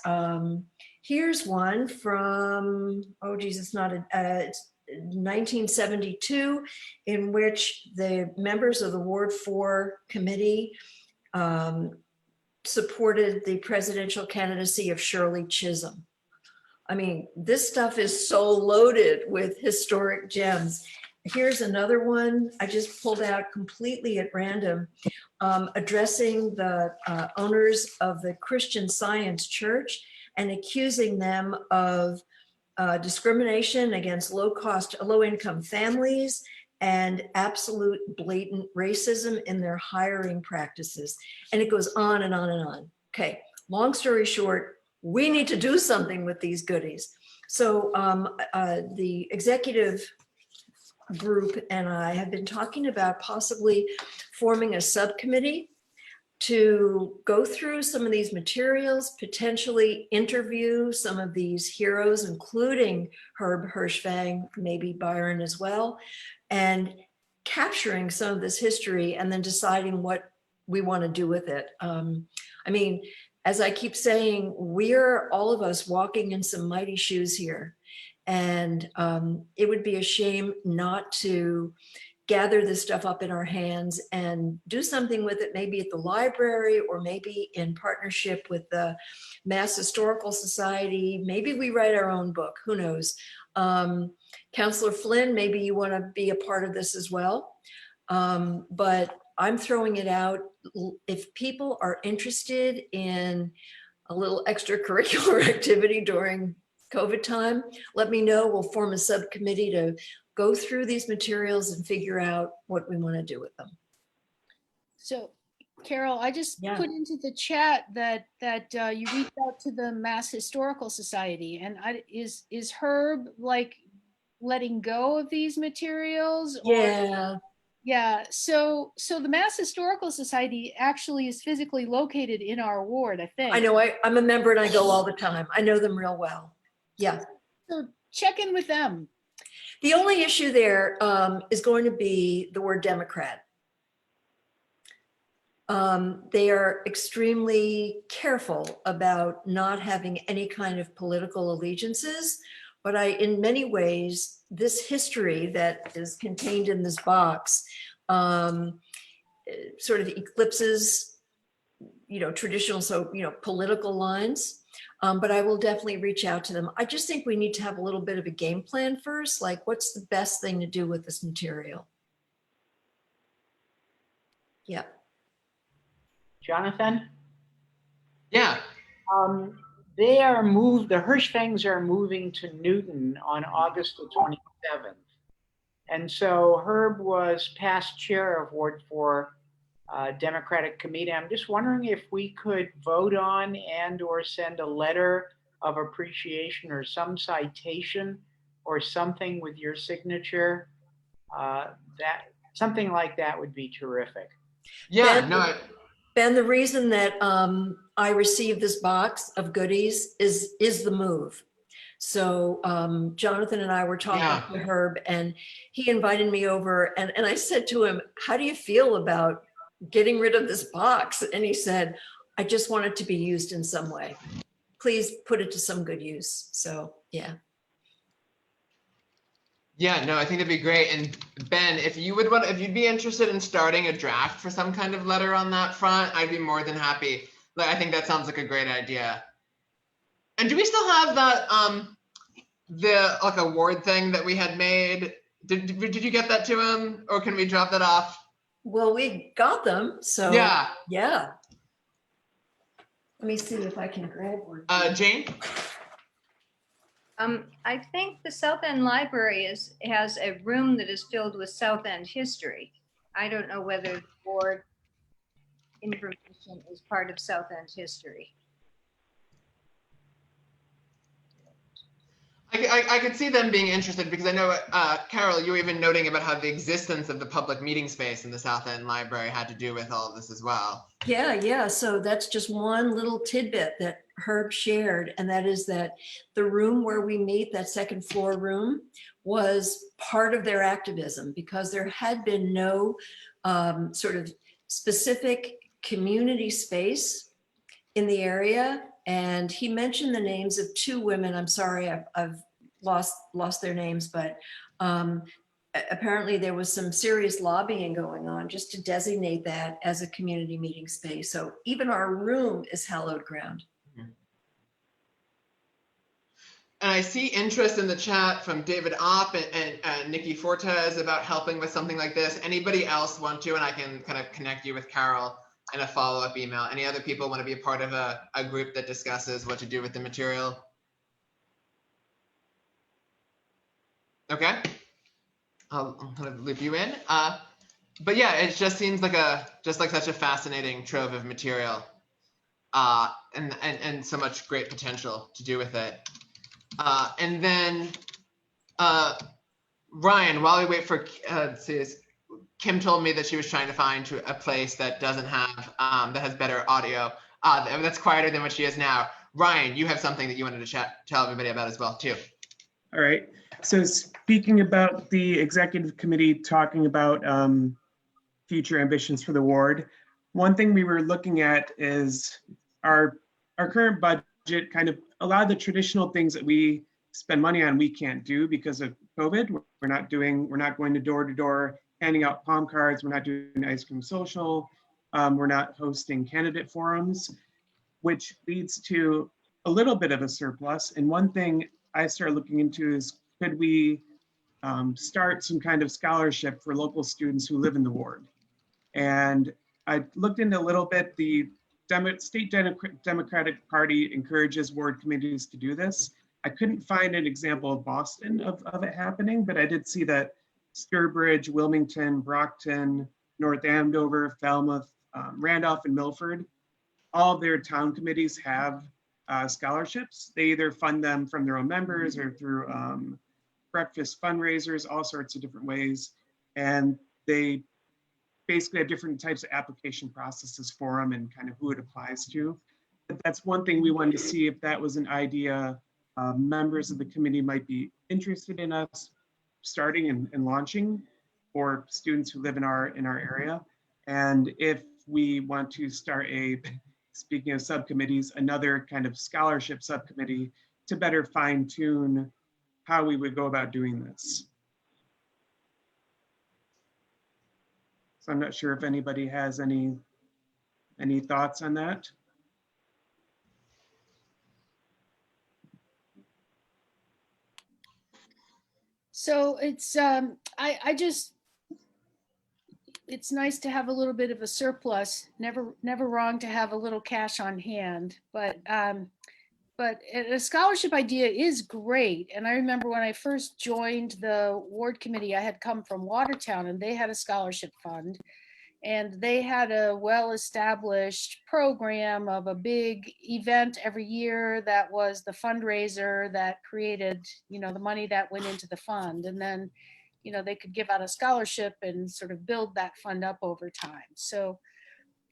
Here's one from, oh geez, it's not, it's 1972, in which the members of the Ward 4 committee supported the presidential candidacy of Shirley Chisholm. I mean, this stuff is so loaded with historic gems. Here's another one I just pulled out completely at random, addressing the owners of the Christian Science Church and accusing them of discrimination against low-income families and absolute blatant racism in their hiring practices. And it goes on and on and on. Okay, long story short, we need to do something with these goodies. So the executive group and I have been talking about possibly forming a subcommittee to go through some of these materials, potentially interview some of these heroes, including Herb Hirschfang, maybe Byron as well, and capturing some of this history and then deciding what we want to do with it. I mean, as I keep saying, we're all of us walking in some mighty shoes here. And it would be a shame not to gather this stuff up in our hands and do something with it, maybe at the library or maybe in partnership with the Mass Historical Society. Maybe we write our own book, who knows? Councilor Flynn, maybe you want to be a part of this as well. But I'm throwing it out. If people are interested in a little extracurricular activity during COVID time, let me know. We'll form a subcommittee to go through these materials and figure out what we want to do with them. So, Carol, I just put into the chat that you reached out to the Mass Historical Society, and is Herb like letting go of these materials? Or, yeah. So the Mass Historical Society actually is physically located in our ward, I think. I know. I'm a member and I go all the time. I know them real well. Yeah. So check in with them. The only issue there is going to be the word Democrat. They are extremely careful about not having any kind of political allegiances, but in many ways, this history that is contained in this box sort of eclipses, traditional, political lines. But I will definitely reach out to them. I just think we need to have a little bit of a game plan first, like what's the best thing to do with this material? Yeah. Jonathan? Yeah. The Hirschfangs are moving to Newton on August the 27th. And so Herb was past chair of Ward 4 Democratic Committee. I'm just wondering if we could vote on and or send a letter of appreciation or some citation or something with your signature. Something like that would be terrific. Yeah, Ben, the reason that I received this box of goodies is the move. So Jonathan and I were talking to Herb, and he invited me over, and I said to him, how do you feel about getting rid of this box? And he said, I just want it to be used in some way. Please put it to some good use. So yeah. Yeah, no, I think that'd be great. And Ben, if you'd be interested in starting a draft for some kind of letter on that front, I'd be more than happy. I think that sounds like a great idea. And do we still have that the award thing that we had made? Did you get that to him, or can we drop that off? Well, we got them, so yeah. Let me see if I can grab one. Jane? I think the South End Library has a room that is filled with South End history. I don't know whether the board information is part of South End history. I could see them being interested, because I know, Carol, you were even noting about how the existence of the public meeting space in the South End Library had to do with all of this as well. Yeah. So that's just one little tidbit that Herb shared, and that is that the room where we meet, that second floor room, was part of their activism, because there had been no sort of specific community space in the area. And he mentioned the names of two women. I'm sorry, I've lost their names, but apparently there was some serious lobbying going on just to designate that as a community meeting space. So even our room is hallowed ground. And I see interest in the chat from David Opp and Nikki Fortes about helping with something like this. Anybody else want to, and I can kind of connect you with Carol in a follow-up email. Any other people want to be a part of a group that discusses what to do with the material? Okay, I'll kind of loop you in. But yeah, it just seems like such a fascinating trove of material, and so much great potential to do with it. And then Ryan, while we wait for Kim told me that she was trying to find a place that doesn't have that has better audio, that's quieter than what she is now. Ryan, you have something that you wanted to tell everybody about as well too. All right. So speaking about the executive committee talking about future ambitions for the ward, one thing we were looking at is our current budget. Kind of a lot of the traditional things that we spend money on we can't do because of COVID. We're not going to door handing out palm cards. We're not doing ice cream social. We're not hosting candidate forums, which leads to a little bit of a surplus. And one thing I started looking into is, could we start some kind of scholarship for local students who live in the ward? And I looked into a little bit. The state Democratic Party encourages ward committees to do this. I couldn't find an example of Boston of it happening, but I did see that Sturbridge, Wilmington, Brockton, North Andover, Falmouth, Randolph, and Milford, all of their town committees have scholarships. They either fund them from their own members or through breakfast fundraisers, all sorts of different ways. And they basically have different types of application processes for them and kind of who it applies to. But that's one thing we wanted to see if that was an idea members of the committee might be interested in us starting and launching for students who live in our area. And if we want to start speaking of subcommittees, another kind of scholarship subcommittee to better fine tune how we would go about doing this. So I'm not sure if anybody has any thoughts on that. So it's it's nice to have a little bit of a surplus. Never wrong to have a little cash on hand. But a scholarship idea is great. And I remember when I first joined the ward committee, I had come from Watertown, and they had a scholarship fund. And they had a well-established program of a big event every year that was the fundraiser that created, the money that went into the fund. And then, they could give out a scholarship and sort of build that fund up over time. So,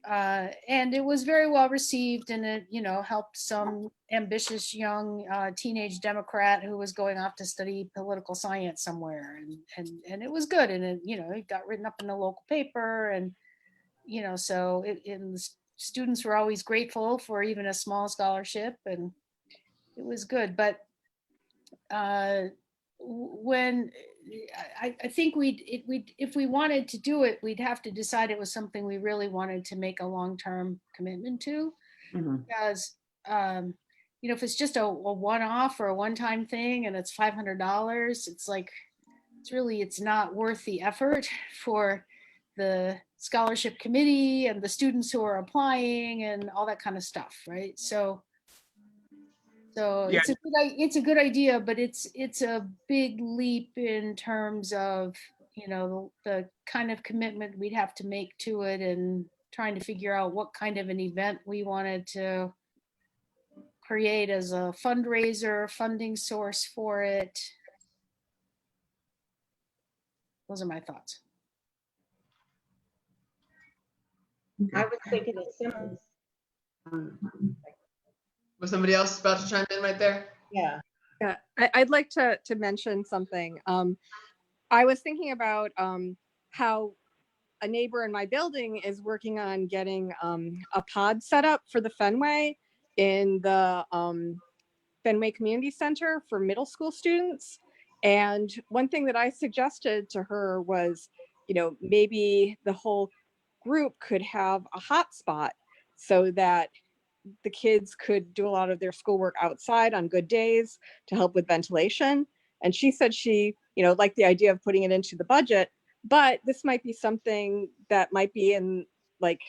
and it was very well received, and it, helped some ambitious young teenage Democrat who was going off to study political science somewhere. And it was good. And it, it got written up in the local paper, and so the students were always grateful for even a small scholarship, and it was good. But when I think if we wanted to do it, we'd have to decide it was something we really wanted to make a long-term commitment to. Mm-hmm. Because if it's just a one-off or a one-time thing and it's $500, it's like it's not worth the effort for the scholarship committee and the students who are applying and all that kind of stuff, right? So yeah. It's a good idea, but it's a big leap in terms of the kind of commitment we'd have to make to it, and trying to figure out what kind of an event we wanted to create as a fundraiser, funding source for it. Those are my thoughts. I was thinking of similar. Was somebody else about to chime in right there? Yeah. Yeah, I'd like to mention something. I was thinking about how a neighbor in my building is working on getting a pod set up for the Fenway in the Fenway Community Center for middle school students. And one thing that I suggested to her was, maybe the whole group could have a hotspot so that the kids could do a lot of their schoolwork outside on good days to help with ventilation. And she said she, liked the idea of putting it into the budget, but this might be something that might be in like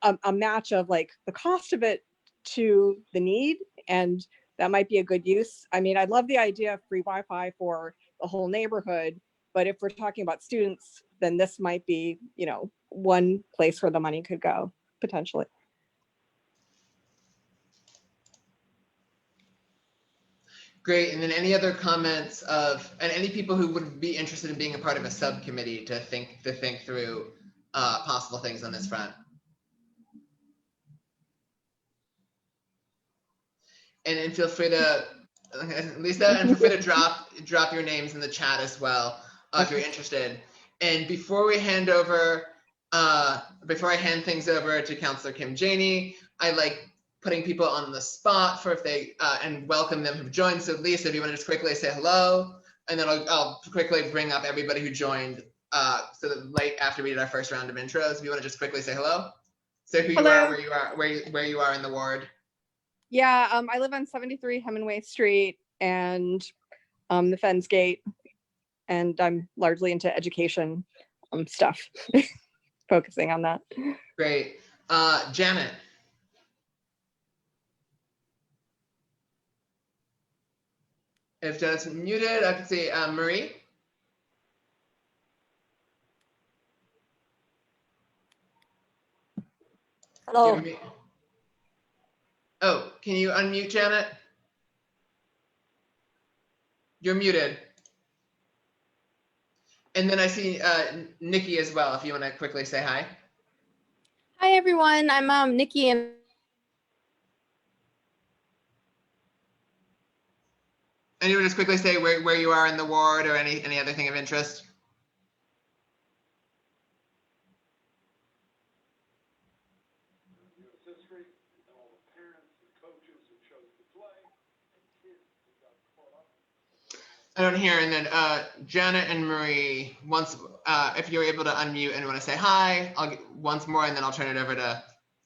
a match of like the cost of it to the need. And that might be a good use. I mean, I love the idea of free Wi-Fi for the whole neighborhood, but if we're talking about students, then this might be, one place where the money could go potentially. Great. And then any other comments and any people who would be interested in being a part of a subcommittee to think through possible things on this front? And feel free to, Lisa, and feel free to drop your names in the chat as well if you're interested. And before I hand things over to Councilor Kim Janey, I like putting people on the spot for if they and welcome them who've joined. So Lisa, if you want to just quickly say hello, and then I'll quickly bring up everybody who joined so that late after we did our first round of intros. If you want to just quickly say hello, say who you are, where you are in the ward. Yeah, I live on 73 Hemingway Street and the Fens Gate, and I'm largely into education stuff, focusing on that. Great. Janet. If Janet's muted, I can see Marie. Hello. Oh, can you unmute Janet? You're muted. And then I see Nikki as well, if you want to quickly say hi. Hi, everyone. I'm Nikki. And you would just quickly say where you are in the ward or any other thing of interest? I don't hear. And then Janet and Marie, once if you're able to unmute and want to say hi, I'll get once more, and then I'll turn it over to.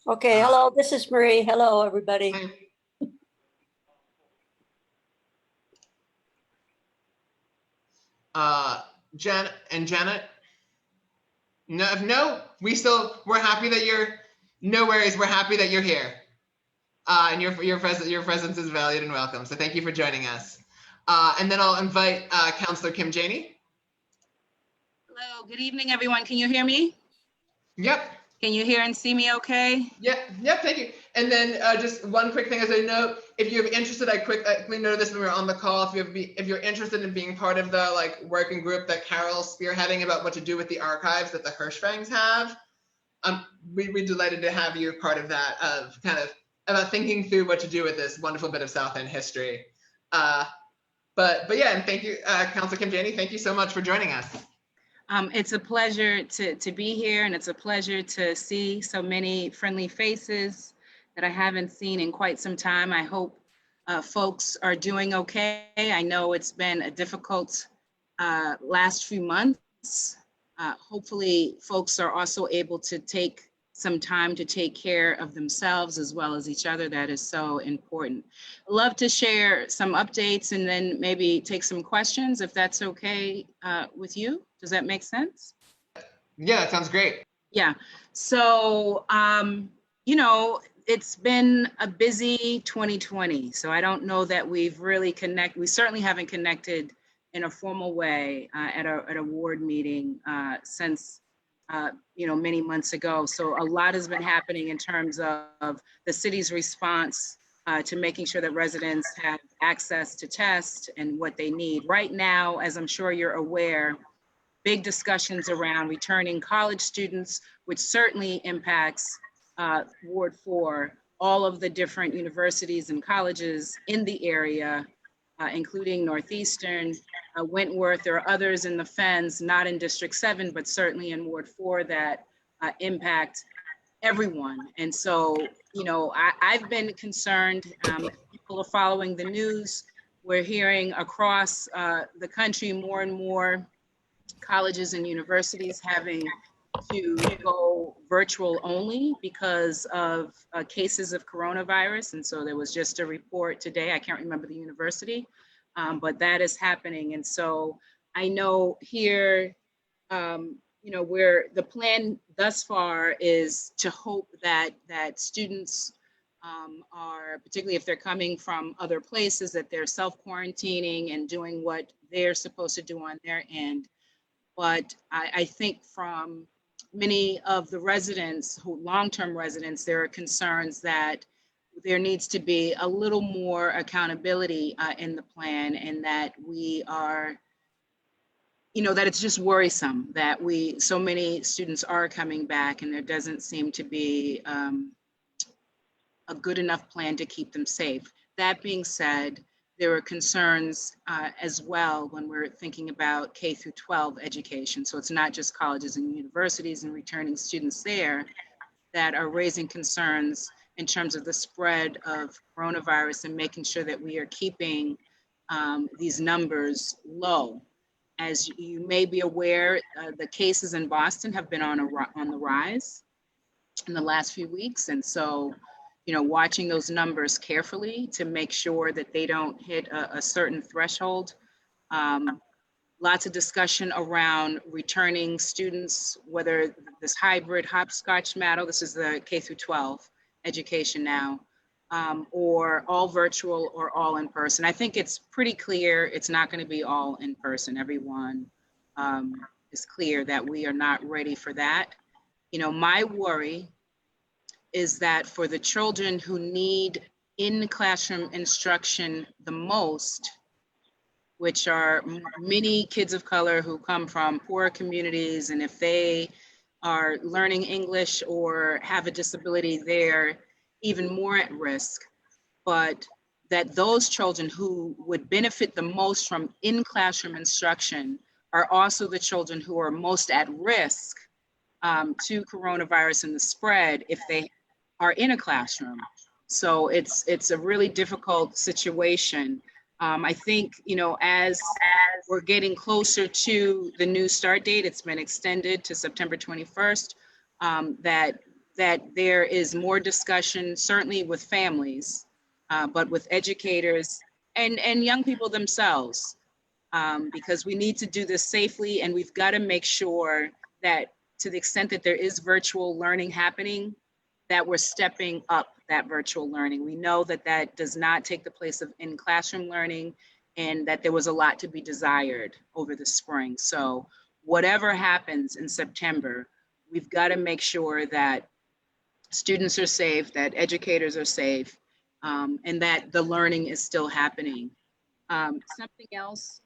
Okay, hello, this is Marie. Hello, everybody. Janet. No, we're happy that you're. No worries, we're happy that you're here. And your presence is valued and welcome. So thank you for joining us. And then I'll invite Councilor Kim Janey. Hello, good evening, everyone. Can you hear me? Yep. Can you hear and see me okay? Yep, thank you. And then just one quick thing as a note, if you're interested, I quickly noted this when we were on the call, if you're interested in being part of the working group that Carol's spearheading about what to do with the archives that the Hirschfangs have, we'd be delighted to have you part of that, of kind of about thinking through what to do with this wonderful bit of South End history. But yeah, and thank you, Councilor Kim Janey, thank you so much for joining us. It's a pleasure to be here, and it's a pleasure to see so many friendly faces that I haven't seen in quite some time. I hope folks are doing okay. I know it's been a difficult last few months. Hopefully folks are also able to take some time to take care of themselves as well as each other. That is so important. I'd love to share some updates and then maybe take some questions if that's okay with you. Does that make sense? Yeah, that sounds great. Yeah, so, it's been a busy 2020. So I don't know that we've really connected. We certainly haven't connected in a formal way at a ward meeting since many months ago. So a lot has been happening in terms of the city's response to making sure that residents have access to tests and what they need. Right now, as I'm sure you're aware, big discussions around returning college students, which certainly impacts Ward 4, all of the different universities and colleges in the area, including Northeastern, Wentworth. There are others in the Fens, not in District 7, but certainly in Ward 4 that impact everyone. And so, I've been concerned. People are following the news. We're hearing across the country more and more colleges and universities having to go virtual only because of cases of coronavirus. And so there was just a report today, I can't remember the university, but that is happening. And so I know here, where the plan thus far is to hope that students are, particularly if they're coming from other places, that they're self-quarantining and doing what they're supposed to do on their end. But I think from many of the residents, long-term residents, there are concerns that there needs to be a little more accountability in the plan, and that we are, that it's just worrisome that so many students are coming back and there doesn't seem to be a good enough plan to keep them safe. That being said, there are concerns as well when we're thinking about K through 12 education. So it's not just colleges and universities and returning students there that are raising concerns in terms of the spread of coronavirus and making sure that we are keeping these numbers low. As you may be aware, the cases in Boston have been on the rise in the last few weeks. And so, watching those numbers carefully to make sure that they don't hit a certain threshold. Lots of discussion around returning students, whether this hybrid hopscotch model, this is the K through 12 education now, or all virtual or all in person. I think it's pretty clear it's not going to be all in person. Everyone is clear that we are not ready for that. My worry is that for the children who need in-classroom instruction the most, which are many kids of color who come from poor communities, and if they are learning English or have a disability, they're even more at risk. But that those children who would benefit the most from in-classroom instruction are also the children who are most at risk to coronavirus and the spread if they are in a classroom. So it's a really difficult situation. I think, as we're getting closer to the new start date, it's been extended to September 21st, that there is more discussion, certainly with families, but with educators and young people themselves, because we need to do this safely, and we've got to make sure that to the extent that there is virtual learning happening, that we're stepping up that virtual learning. We know that that does not take the place of in-classroom learning, and that there was a lot to be desired over the spring. So whatever happens in September, we've got to make sure that students are safe, that educators are safe, and that the learning is still happening. Something else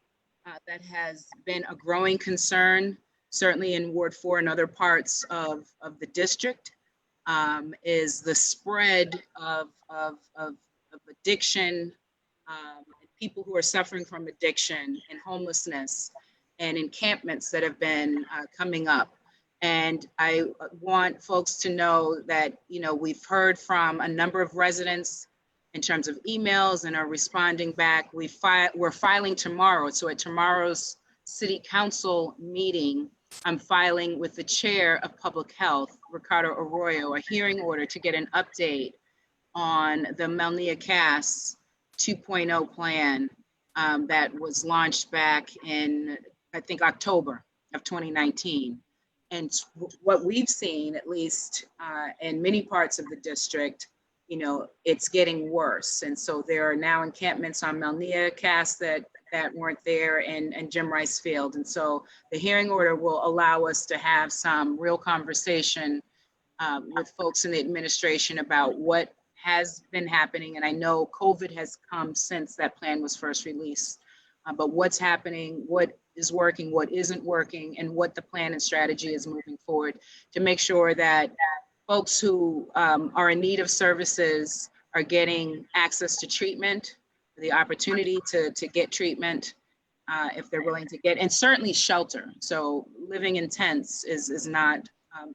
that has been a growing concern, certainly in Ward 4 and other parts of the district, is the spread of addiction, people who are suffering from addiction and homelessness, and encampments that have been coming up. And I want folks to know that, we've heard from a number of residents in terms of emails and are responding back. We're filing tomorrow. So at tomorrow's City Council meeting, I'm filing with the Chair of Public Health, Ricardo Arroyo, a hearing order to get an update on the Melnia Cass 2.0 plan that was launched back in, I think, October of 2019. And what we've seen, at least in many parts of the district, it's getting worse. And so there are now encampments on Melnia Cass that weren't there, and Jim Rice Field. And so the hearing order will allow us to have some real conversation with folks in the administration about what has been happening. And I know COVID has come since that plan was first released, but what's happening, what is working, what isn't working, and what the plan and strategy is moving forward to make sure that folks who are in need of services are getting access to treatment, the opportunity to get treatment if they're willing to get, and certainly shelter. So living in tents is not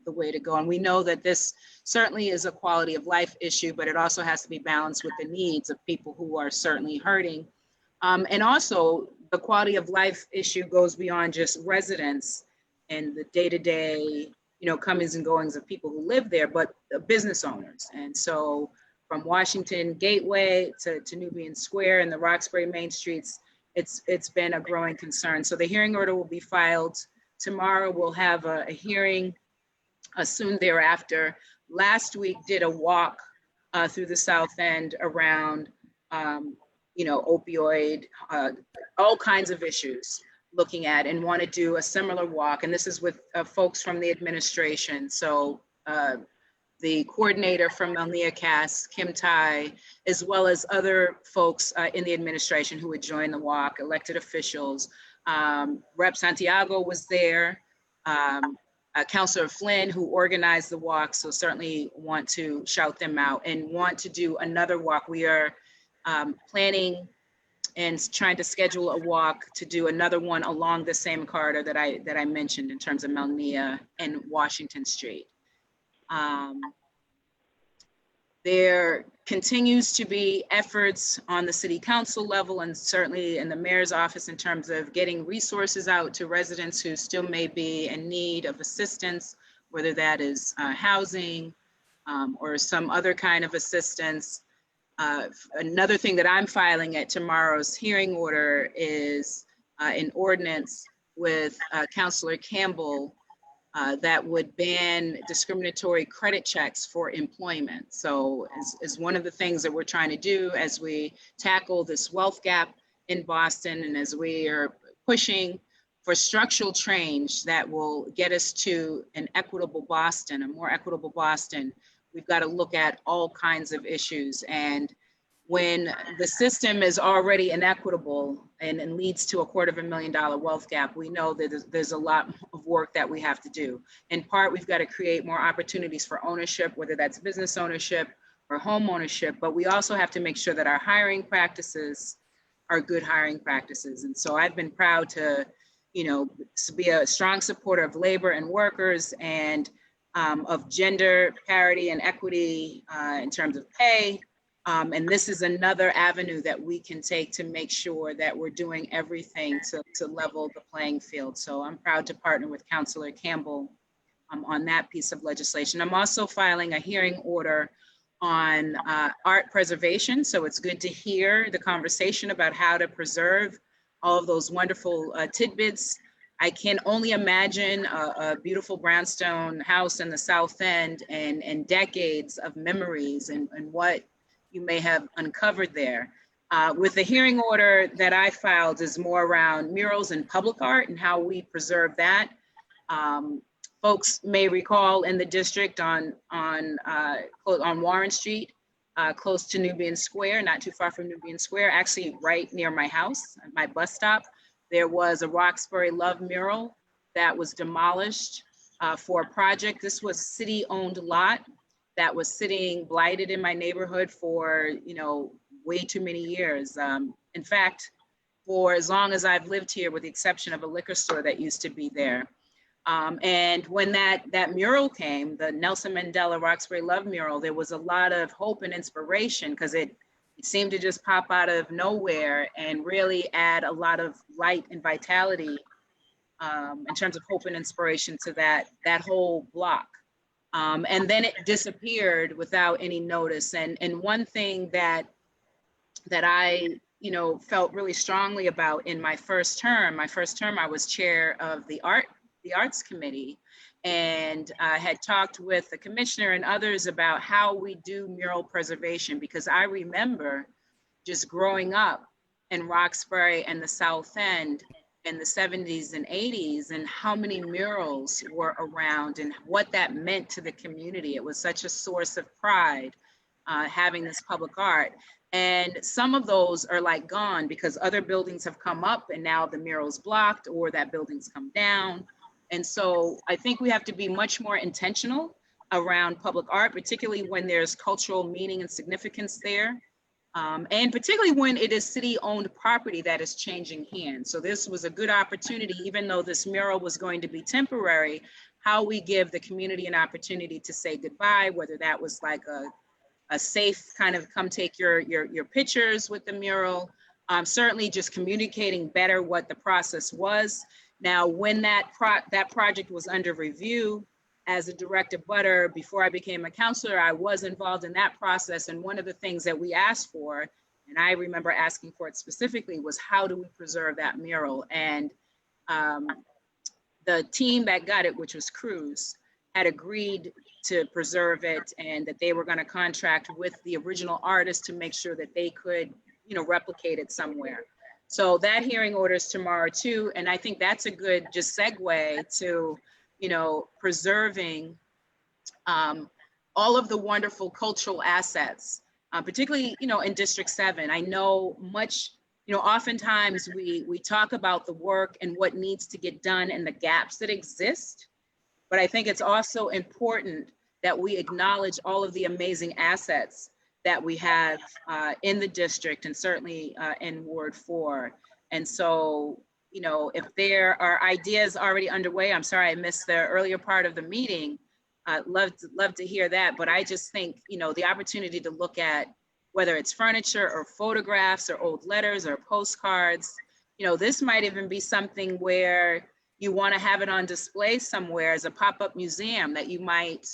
the way to go. And we know that this certainly is a quality of life issue, but it also has to be balanced with the needs of people who are certainly hurting. And also the quality of life issue goes beyond just residents and the day-to-day, comings and goings of people who live there, but business owners. And so from Washington Gateway to Nubian Square and the Roxbury Main Streets, it's been a growing concern. So the hearing order will be filed tomorrow. We'll have a hearing soon thereafter. Last week did a walk through the South End around, opioid, all kinds of issues looking at, and want to do a similar walk. And this is with folks from the administration. So the coordinator from Melnia Cass, Kim Tai, as well as other folks in the administration who would join the walk, elected officials. Rep Santiago was there, Councilor Flynn, who organized the walk, so certainly want to shout them out and want to do another walk. We are planning and trying to schedule a walk to do another one along the same corridor that I mentioned in terms of Melnia and Washington Street. There continues to be efforts on the city council level and certainly in the mayor's office in terms of getting resources out to residents who still may be in need of assistance, whether that is housing or some other kind of assistance. Another thing that I'm filing at tomorrow's hearing order is an ordinance with Councilor Campbell that would ban discriminatory credit checks for employment. So is one of the things that we're trying to do as we tackle this wealth gap in Boston and as we are pushing for structural change that will get us to an equitable Boston, a more equitable Boston. We've got to look at all kinds of issues. And when the system is already inequitable and leads to a $250,000 wealth gap, we know that there's a lot of work that we have to do. In part, we've got to create more opportunities for ownership, whether that's business ownership or home ownership, but we also have to make sure that our hiring practices are good hiring practices. And so I've been proud to, be a strong supporter of labor and workers and of gender parity and equity in terms of pay. And this is another avenue that we can take to make sure that we're doing everything to level the playing field. So I'm proud to partner with Councilor Campbell on that piece of legislation. I'm also filing a hearing order on art preservation. So it's good to hear the conversation about how to preserve all of those wonderful tidbits. I can only imagine a beautiful brownstone house in the South End and decades of memories and what you may have uncovered there. With the hearing order that I filed is more around murals and public art and how we preserve that. Folks may recall in the district on Warren Street, close to Nubian Square, not too far from Nubian Square, actually right near my house, my bus stop, there was a Roxbury Love mural that was demolished for a project. This was city-owned lot that was sitting blighted in my neighborhood for, way too many years. In fact, for as long as I've lived here, with the exception of a liquor store that used to be there. And when that mural came, the Nelson Mandela Roxbury Love mural, there was a lot of hope and inspiration because it seemed to just pop out of nowhere and really add a lot of light and vitality in terms of hope and inspiration to that whole block. And then it disappeared without any notice. And one thing that I, felt really strongly about in my first term I was chair of the Arts Committee, and I had talked with the commissioner and others about how we do mural preservation, because I remember just growing up in Roxbury and the South End in the 70s and 80s and how many murals were around and what that meant to the community. It was such a source of pride having this public art. And some of those are like gone because other buildings have come up and now the mural's blocked or that building's come down. And so I think we have to be much more intentional around public art, particularly when there's cultural meaning and significance there. And particularly when it is city-owned property that is changing hands. So this was a good opportunity, even though this mural was going to be temporary, how we give the community an opportunity to say goodbye, whether that was like a safe kind of come take your pictures with the mural, certainly just communicating better what the process was. Now, when that project was under review, as a direct abutter, before I became a councilor, I was involved in that process. And one of the things that we asked for, and I remember asking for it specifically, was how do we preserve that mural? And the team that got it, which was Cruz, had agreed to preserve it and that they were going to contract with the original artist to make sure that they could, replicate it somewhere. So that hearing order is tomorrow too. And I think that's a good just segue to preserving all of the wonderful cultural assets, particularly, in District 7. I know much, oftentimes we talk about the work and what needs to get done and the gaps that exist. But I think it's also important that we acknowledge all of the amazing assets that we have in the district and certainly in Ward 4. And so, if there are ideas already underway, I'm sorry I missed the earlier part of the meeting. Love to hear that. But I just think, the opportunity to look at whether it's furniture or photographs or old letters or postcards, this might even be something where you want to have it on display somewhere as a pop-up museum that you might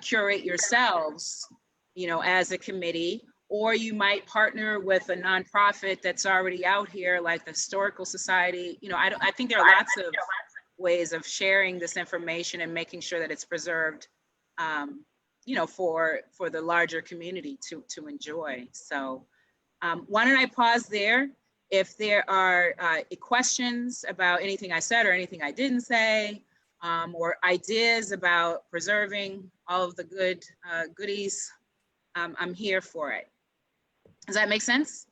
curate yourselves, as a committee, or you might partner with a nonprofit that's already out here, like the Historical Society. I think there are lots of ways of sharing this information and making sure that it's preserved, for the larger community to enjoy. So why don't I pause there? If there are questions about anything I said or anything I didn't say, or ideas about preserving all of the goodies, I'm here for it. Does that make sense?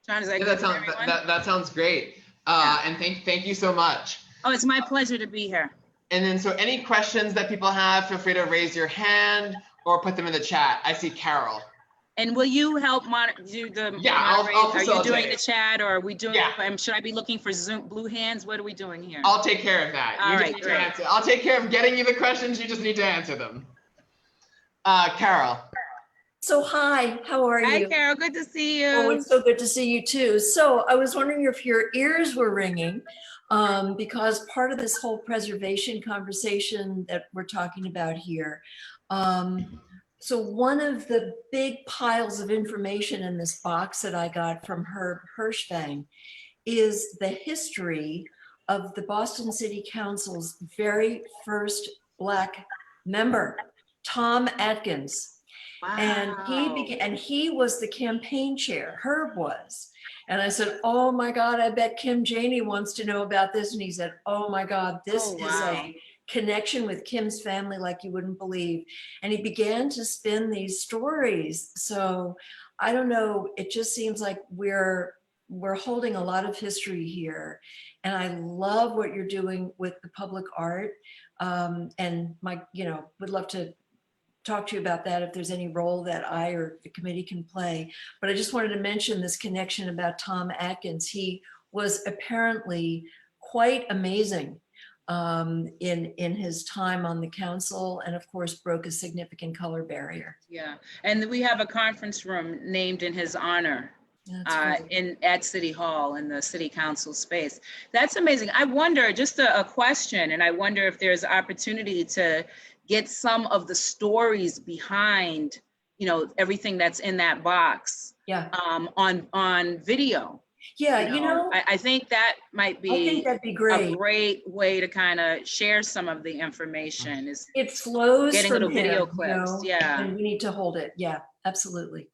John, is that good for everyone? That sounds great. And thank you so much. Oh, it's my pleasure to be here. And then, so any questions that people have, feel free to raise your hand or put them in the chat. I see Carol. And will you help do the I'll are you doing the it. chat, or are we doing should I be looking for Zoom blue hands? What are we doing here? I'll take care of that. All you right, just need to great. answer. I'll take care of getting you the questions. You just need to answer them. Carol. So hi, how are you? Hi, Carol, good to see you. Oh, it's so good to see you too. So I was wondering if your ears were ringing, because part of this whole preservation conversation that we're talking about here, so one of the big piles of information in this box that I got from Herb Hirschfang is the history of the Boston City Council's very first Black member, Tom Atkins. Wow. And he was the campaign chair, Herb was. And I said, oh my God, I bet Kim Janey wants to know about this. And he said, oh my God, this is a connection with Kim's family like you wouldn't believe. And he began to spin these stories. So I don't know, it just seems like we're holding a lot of history here. And I love what you're doing with the public art. And would love to talk to you about that if there's any role that I or the committee can play. But I just wanted to mention this connection about Tom Atkins. He was apparently quite amazing in his time on the council, and of course broke a significant color barrier. Yeah, and we have a conference room named in his honor at City Hall in the City Council space. That's amazing. I wonder, just a question, and I wonder if there's opportunity to get some of the stories behind, everything that's in that box. Yeah. On video. Yeah, I think that might be, I think that'd be great. A great way to kind of share some of the information. Is it flows getting from little video him, clips. Yeah. And we need to hold it. Yeah, absolutely.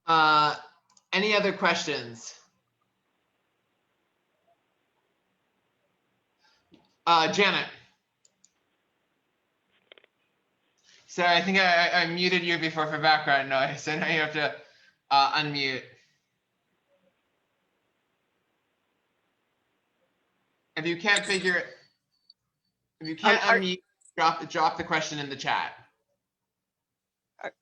Any other questions? Janet. Sorry, I think I muted you before for background noise, so now you have to unmute. If you can't unmute, drop the question in the chat.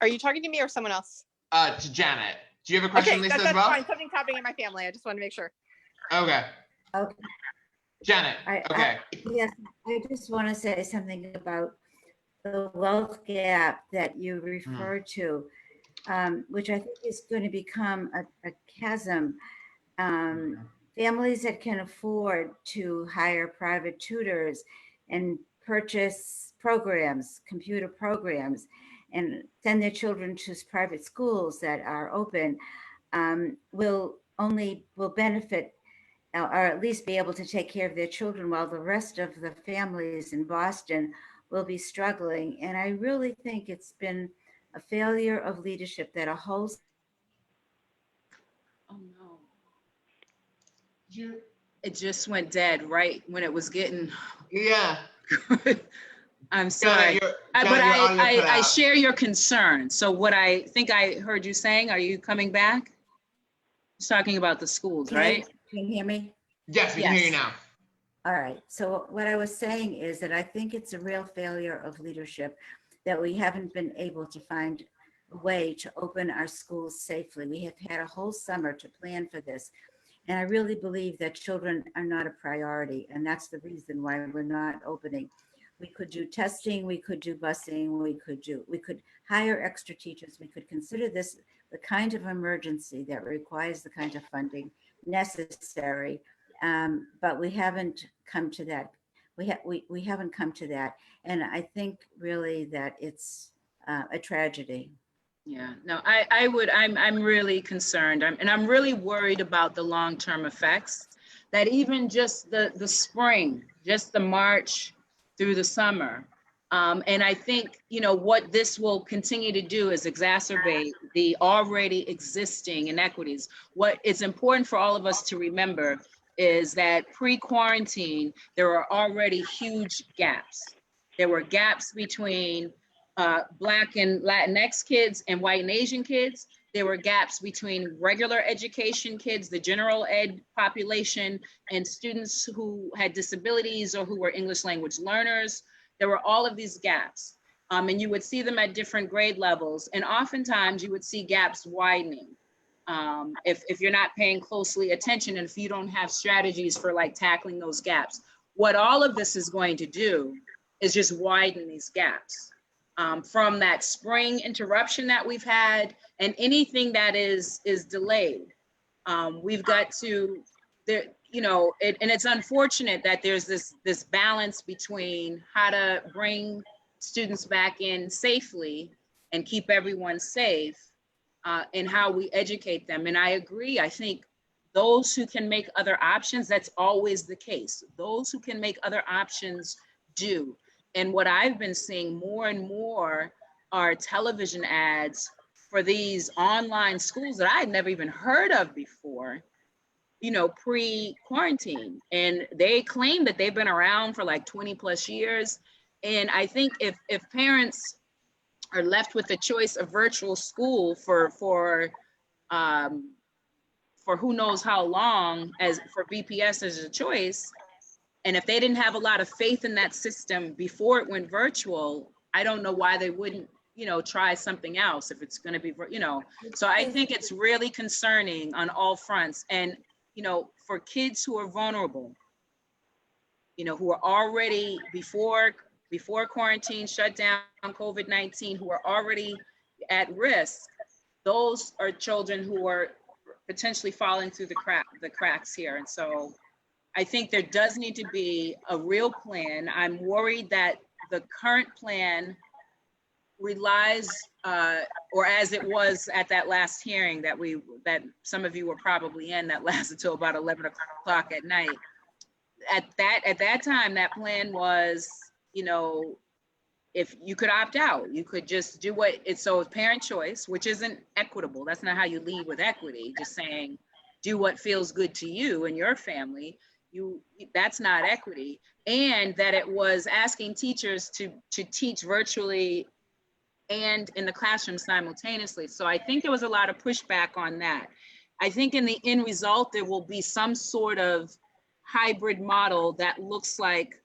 Are you talking to me or someone else? To Janet. Do you have a question, Lisa, that's as well? fine. Something's happening in my family. I just want to make sure. Okay. Okay. Janet, okay. Yes, I just want to say something about the wealth gap that you referred to, which I think is going to become a chasm. Families that can afford to hire private tutors and purchase programs, computer programs, and send their children to private schools that are open will benefit, or at least be able to take care of their children, while the rest of the families in Boston will be struggling. And I really think it's been a failure of leadership that a whole. Oh no. It just went dead right when it was getting. Yeah. I'm sorry. Janet, but your audio cut I out. share your concern. So what I think I heard you saying, are you coming back? It's talking about the schools, right? Can you hear me? Yes, we can hear you now. All right. So what I was saying is that I think it's a real failure of leadership that we haven't been able to find a way to open our schools safely. We have had a whole summer to plan for this. And I really believe that children are not a priority. And that's the reason why we're not opening. We could do testing, we could do busing, we could hire extra teachers. We could consider this the kind of emergency that requires the kind of funding necessary. But we haven't come to that. We haven't come to that. And I think really that it's a tragedy. Yeah, no, I'm really concerned. I'm really worried about the long-term effects that even just the spring, just the March through the summer. And I think, what this will continue to do is exacerbate the already existing inequities. What is important for all of us to remember is that pre-quarantine, there were already huge gaps. There were gaps between Black and Latinx kids and white and Asian kids. There were gaps between regular education kids, the general ed population, and students who had disabilities or who were English language learners. There were all of these gaps. And you would see them at different grade levels. And oftentimes you would see gaps widening if you're not paying closely attention and if you don't have strategies for like tackling those gaps. What all of this is going to do is just widen these gaps. From that spring interruption that we've had and anything that is delayed. We've got to, and it's unfortunate that there's this balance between how to bring students back in safely and keep everyone safe and how we educate them. And I agree, I think those who can make other options, that's always the case. Those who can make other options do. And what I've been seeing more and more are television ads for these online schools that I had never even heard of before, pre-quarantine. And they claim that they've been around for like 20 plus years. And I think if parents are left with the choice of virtual school for who knows how long as for BPS as a choice, and if they didn't have a lot of faith in that system before it went virtual, I don't know why they wouldn't, try something else if it's going to be, So I think it's really concerning on all fronts. And, for kids who are vulnerable, who are already before quarantine, shut down, COVID-19, who are already at risk, those are children who are potentially falling through the cracks here. And so I think there does need to be a real plan. I'm worried that the current plan relies, or as it was at that last hearing that some of you were probably in, that lasted till about 11 o'clock at night. At that time, that plan was, if you could opt out, you could just do so it's parent choice, which isn't equitable. That's not how you lead with equity, just saying, do what feels good to you and your family. That's not equity. And that it was asking teachers to teach virtually and in the classroom simultaneously. So I think there was a lot of pushback on that. I think in the end result, there will be some sort of hybrid model that looks like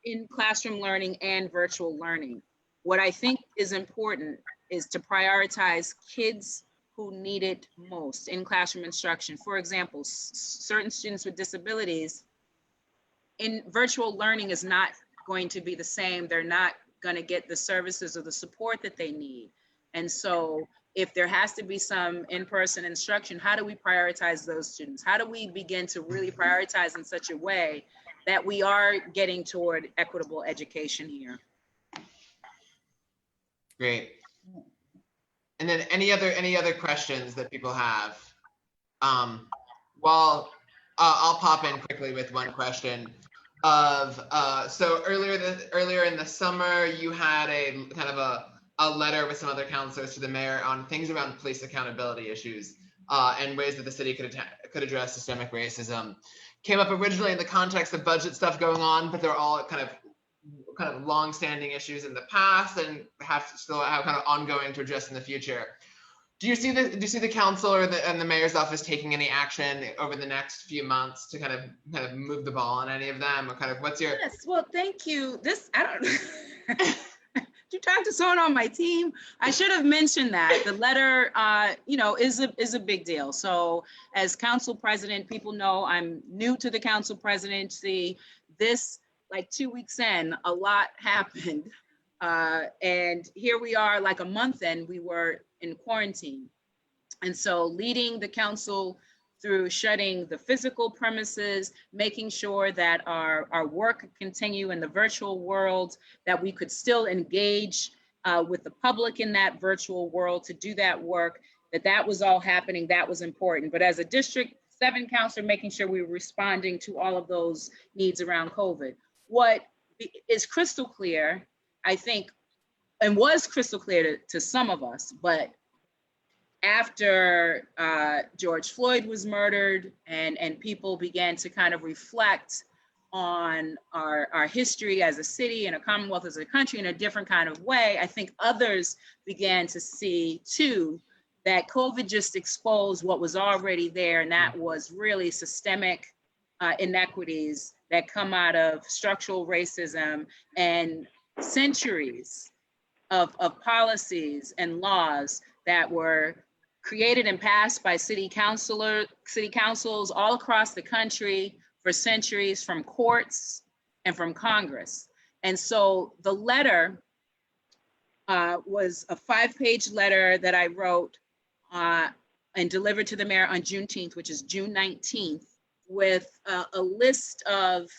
in classroom learning and virtual learning. What I think is important is to prioritize kids who need it most in classroom instruction. For example, certain students with disabilities in virtual learning is not going to be the same. They're not going to get the services or the support that they need. And so if there has to be some in-person instruction, how do we prioritize those students? How do we begin to really prioritize in such a way that we are getting toward equitable education here? Great. And then any other questions that people have? Well, I'll pop in quickly with one question. So earlier in the summer, you had a kind of a letter with some other councilors to the mayor on things around police accountability issues and ways that the city could address systemic racism. Came up originally in the context of budget stuff going on, but they're all kind of kind of long-standing issues in the past and have to still have kind of ongoing to address in the future. Do you see the council and the mayor's office taking any action over the next few months to kind of move the ball on any of them, or kind of what's your? Yes, well, thank you. I don't. You talked to someone on my team. I should have mentioned that the letter, is a big deal. So as council president, people know I'm new to the council presidency. This, like 2 weeks in, a lot happened. And here we are, like a month in, we were in quarantine. And so leading the council through shutting the physical premises, making sure that our work could continue in the virtual world, that we could still engage with the public in that virtual world to do that work, that was all happening, that was important. But as a District 7 councilor, making sure we were responding to all of those needs around COVID. What is crystal clear, I think, and was crystal clear to some of us, but after George Floyd was murdered and people began to kind of reflect on our history as a city and a Commonwealth as a country in a different kind of way, I think others began to see too that COVID just exposed what was already there, and that was really systemic inequities that come out of structural racism and centuries of policies and laws that were created and passed by city councils all across the country for centuries, from courts and from Congress. And so the letter was a 5-page letter that I wrote and delivered to the mayor on Juneteenth, which is June 19th, with a list of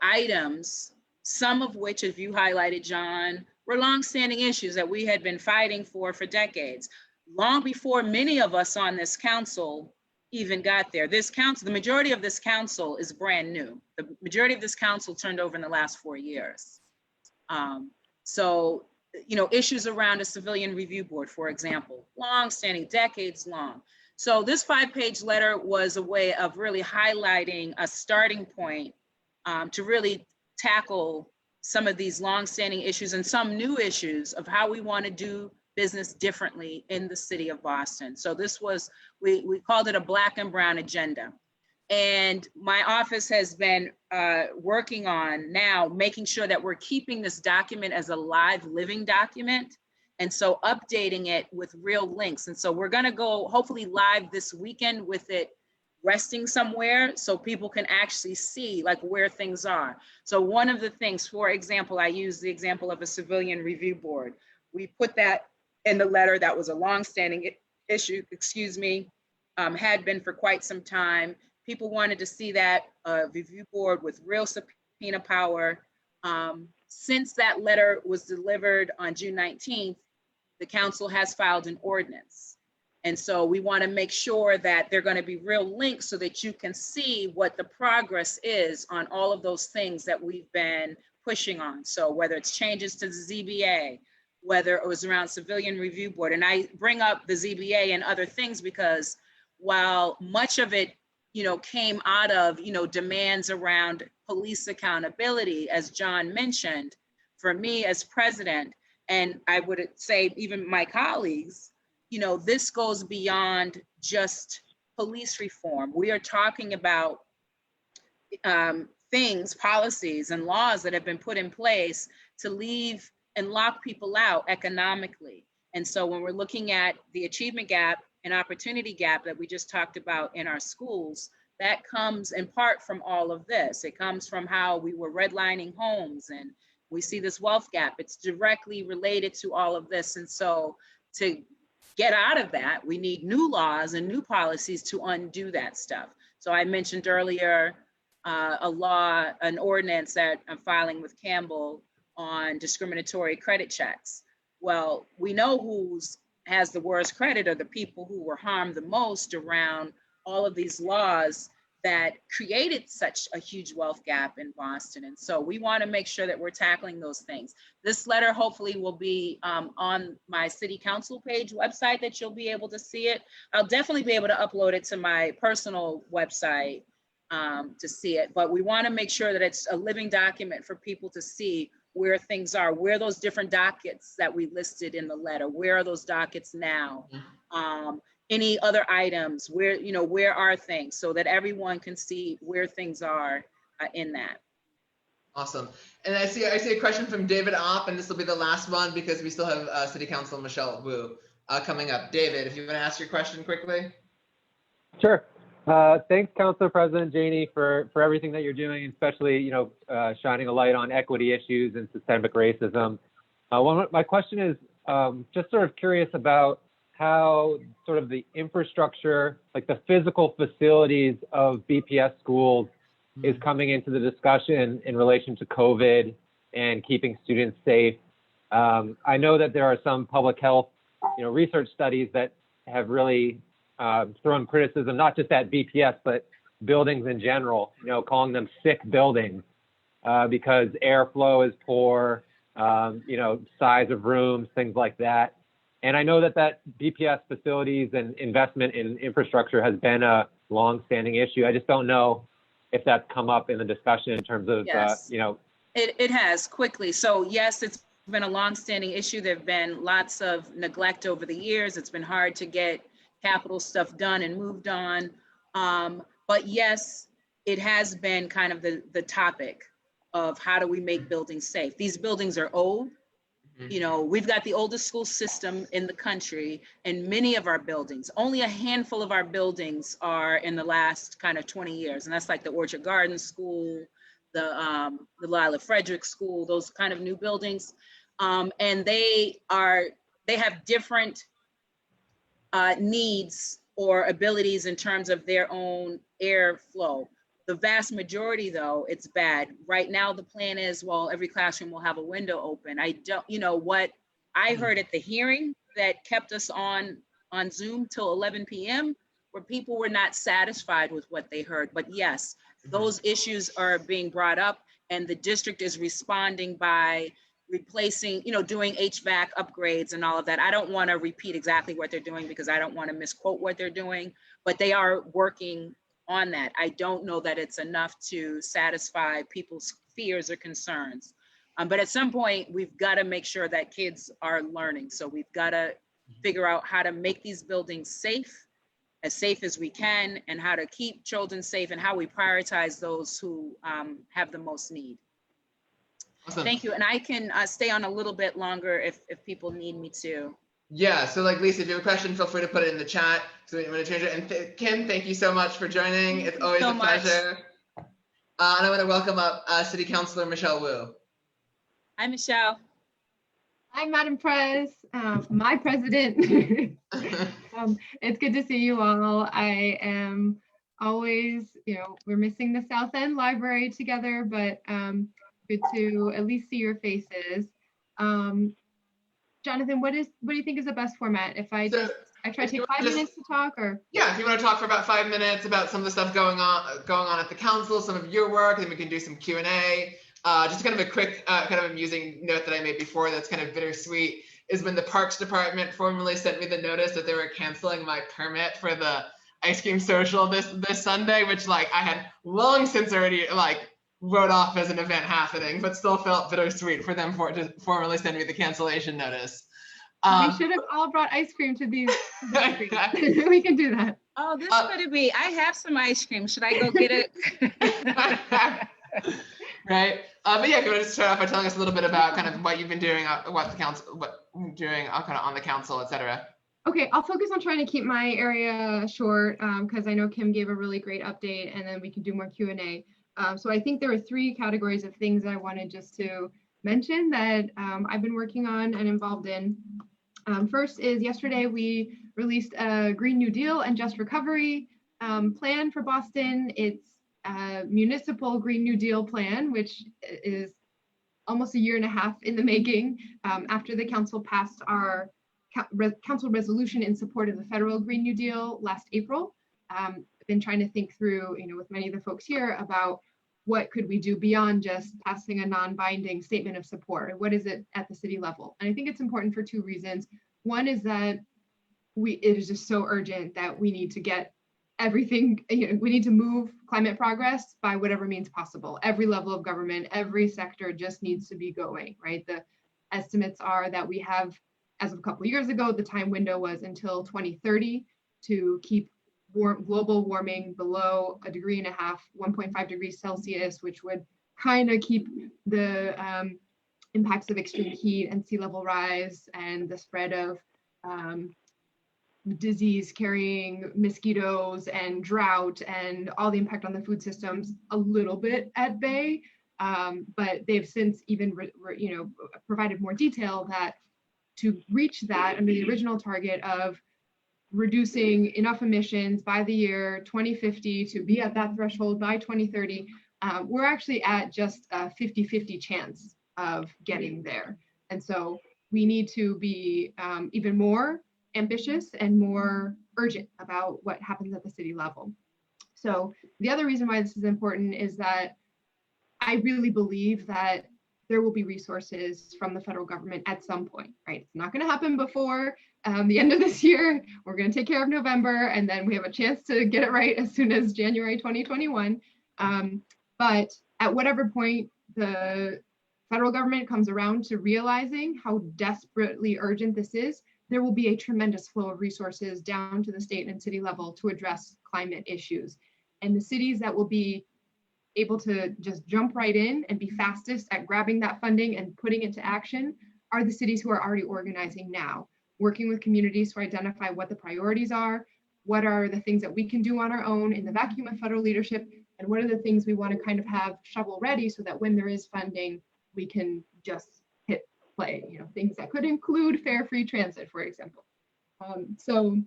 items, some of which, as you highlighted, John, were longstanding issues that we had been fighting for decades. Long before many of us on this council even got there. This council, the majority of this council is brand new. The majority of this council turned over in the last 4 years. So, issues around a civilian review board, for example, long-standing, decades long. So this 5-page letter was a way of really highlighting a starting point to really tackle some of these long-standing issues and some new issues of how we want to do business differently in the city of Boston. So this was, we called it a Black and Brown agenda. And my office has been working on now making sure that we're keeping this document as a live, living document. And so updating it with real links. And so we're gonna go hopefully live this weekend with it resting somewhere so people can actually see like where things are. So one of the things, for example, I use the example of a civilian review board. We put that in the letter. That was a longstanding issue, had been for quite some time. People wanted to see that review board with real subpoena power. Since that letter was delivered on June 19th, the council has filed an ordinance. And so we want to make sure that there are going to be real links so that you can see what the progress is on all of those things that we've been pushing on. So whether it's changes to the ZBA, whether it was around civilian review board. And I bring up the ZBA and other things because while much of it, came out of, demands around police accountability, as John mentioned, for me as president, and I would say even my colleagues, this goes beyond just police reform. We are talking about things, policies and laws that have been put in place to leave and lock people out economically. And so when we're looking at the achievement gap and opportunity gap that we just talked about in our schools, that comes in part from all of this. It comes from how we were redlining homes and we see this wealth gap. It's directly related to all of this. And so to get out of that, we need new laws and new policies to undo that stuff. So I mentioned earlier an ordinance that I'm filing with Campbell on discriminatory credit checks. Well, we know who has the worst credit are the people who were harmed the most around all of these laws that created such a huge wealth gap in Boston. And so we want to make sure that we're tackling those things. This letter hopefully will be on my city council page website that you'll be able to see it. I'll definitely be able to upload it to my personal website to see it, but we want to make sure that it's a living document for people to see where things are, where those different dockets that we listed in the letter, where are those dockets now? Any other items, where, you know, where are things, so that everyone can see where things are in that. Awesome. And I see a question from David Opp, and this will be the last one because we still have City Councilor Michelle Wu coming up. David, if you want to ask your question quickly. Sure. Thanks, Council President Janey, for everything that you're doing, especially, you know, shining a light on equity issues and systemic racism. My question is just sort of curious about how sort of the infrastructure, like the physical facilities of BPS schools is coming into the discussion in relation to COVID and keeping students safe. I know that there are some public health, you know, research studies that have really thrown criticism, not just at BPS, but buildings in general, you know, calling them sick buildings because airflow is poor, you know, size of rooms, things like that. And I know that BPS facilities and investment in infrastructure has been a long-standing issue. I just don't know if that's come up in the discussion in terms of, Yes. you know. It has quickly. So yes, it's been a long-standing issue. There've been lots of neglect over the years. It's been hard to get capital stuff done and moved on. But yes, it has been kind of the topic of how do we make buildings safe. These buildings are old. You know, we've got the oldest school system in the country, and many of our buildings, only a handful of our buildings are in the last kind of 20 years. And that's like the Orchard Gardens School, the Lila Frederick School, those kind of new buildings. And they have different needs or abilities in terms of their own airflow. The vast majority, though, it's bad. Right now, the plan is, well, every classroom will have a window open. I don't, you know, what I heard at the hearing that kept us on Zoom till 11 p.m., where people were not satisfied with what they heard. But yes, those issues are being brought up, and the district is responding by replacing, you know, doing HVAC upgrades and all of that. I don't want to repeat exactly what they're doing because I don't want to misquote what they're doing, but they are working on that. I don't know that it's enough to satisfy people's fears or concerns. But at some point, we've got to make sure that kids are learning. So we've got to figure out how to make these buildings safe as we can, and how to keep children safe, and how we prioritize those who have the most need. Awesome. Thank you. And I can stay on a little bit longer if people need me to. Yeah, so like Lisa, if you have a question, feel free to put it in the chat so we want to change it. And Kim, thank you so much for joining. It's always a pleasure. And I want to welcome up City Councilor Michelle Wu. Hi, Michelle. Hi, Madam Press, my president. It's good to see you all. I am always, you know, we're missing the South End Library together, but good to at least see your faces. Jonathan, what do you think is the best format? If I try to take 5 minutes to talk, or? Yeah, if you want to talk for about 5 minutes about some of the stuff going on at the council, some of your work, then we can do some Q&A. Just kind of a quick, kind of amusing note that I made before that's kind of bittersweet is when the Parks Department formally sent me the notice that they were canceling my permit for the ice cream social this Sunday, which like I had long since already like wrote off as an event happening, but still felt bittersweet for them to formally send me the cancellation notice. We should have all brought ice cream to these. We can do that. Oh, this could be. I have some ice cream. Should I go get it? Right. But yeah, if you want to start off by telling us a little bit about kind of what you've been doing, what you're doing kind of on the council, et cetera. Okay, I'll focus on trying to keep my area short because I know Kim gave a really great update, and then we can do more Q&A. So I think there are 3 categories of things I wanted just to mention that I've been working on and involved in. First is yesterday we released a Green New Deal and Just Recovery plan for Boston. It's a municipal Green New Deal plan, which is almost a year and a half in the making after the council passed our council resolution in support of the federal Green New Deal last April. I've been trying to think through, you know, with many of the folks here about what could we do beyond just passing a non-binding statement of support? What is it at the city level? And I think it's important for 2 reasons. One is that it is just so urgent that we need to get everything, we need to move climate progress by whatever means possible. Every level of government, every sector just needs to be going, right? The estimates are that we have, as of a couple of years ago, the time window was until 2030 to keep global warming below 1.5 degrees, 1.5 degrees Celsius, which would kind of keep the impacts of extreme heat and sea level rise and the spread of disease carrying mosquitoes and drought and all the impact on the food systems a little bit at bay. But they've since even provided more detail that to reach that under the original target of reducing enough emissions by the year 2050 to be at that threshold by 2030, we're actually at just a 50-50 chance of getting there. And so we need to be even more ambitious and more urgent about what happens at the city level. So the other reason why this is important is that I really believe that there will be resources from the federal government at some point, right? It's not going to happen before the end of this year. We're going to take care of November, and then we have a chance to get it right as soon as January 2021. But at whatever point the federal government comes around to realizing how desperately urgent this is, there will be a tremendous flow of resources down to the state and city level to address climate issues. And the cities that will be able to just jump right in and be fastest at grabbing that funding and putting it to action are the cities who are already organizing now, working with communities to identify what the priorities are, what are the things that we can do on our own in the vacuum of federal leadership, and what are the things we want to kind of have shovel ready so that when there is funding, we can just hit play, things that could include fare free transit, for example. So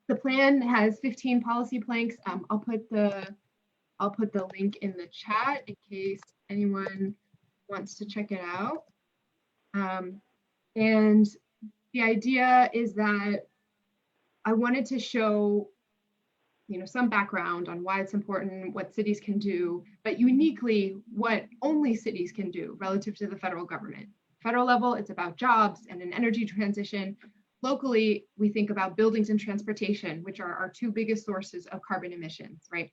the plan has 15 policy planks. I'll put the link in the chat in case anyone wants to check it out. And the idea is that I wanted to show, some background on why it's important, what cities can do, but uniquely what only cities can do relative to the federal government. Federal level, it's about jobs and an energy transition. Locally, we think about buildings and transportation, which are our two biggest sources of carbon emissions, right?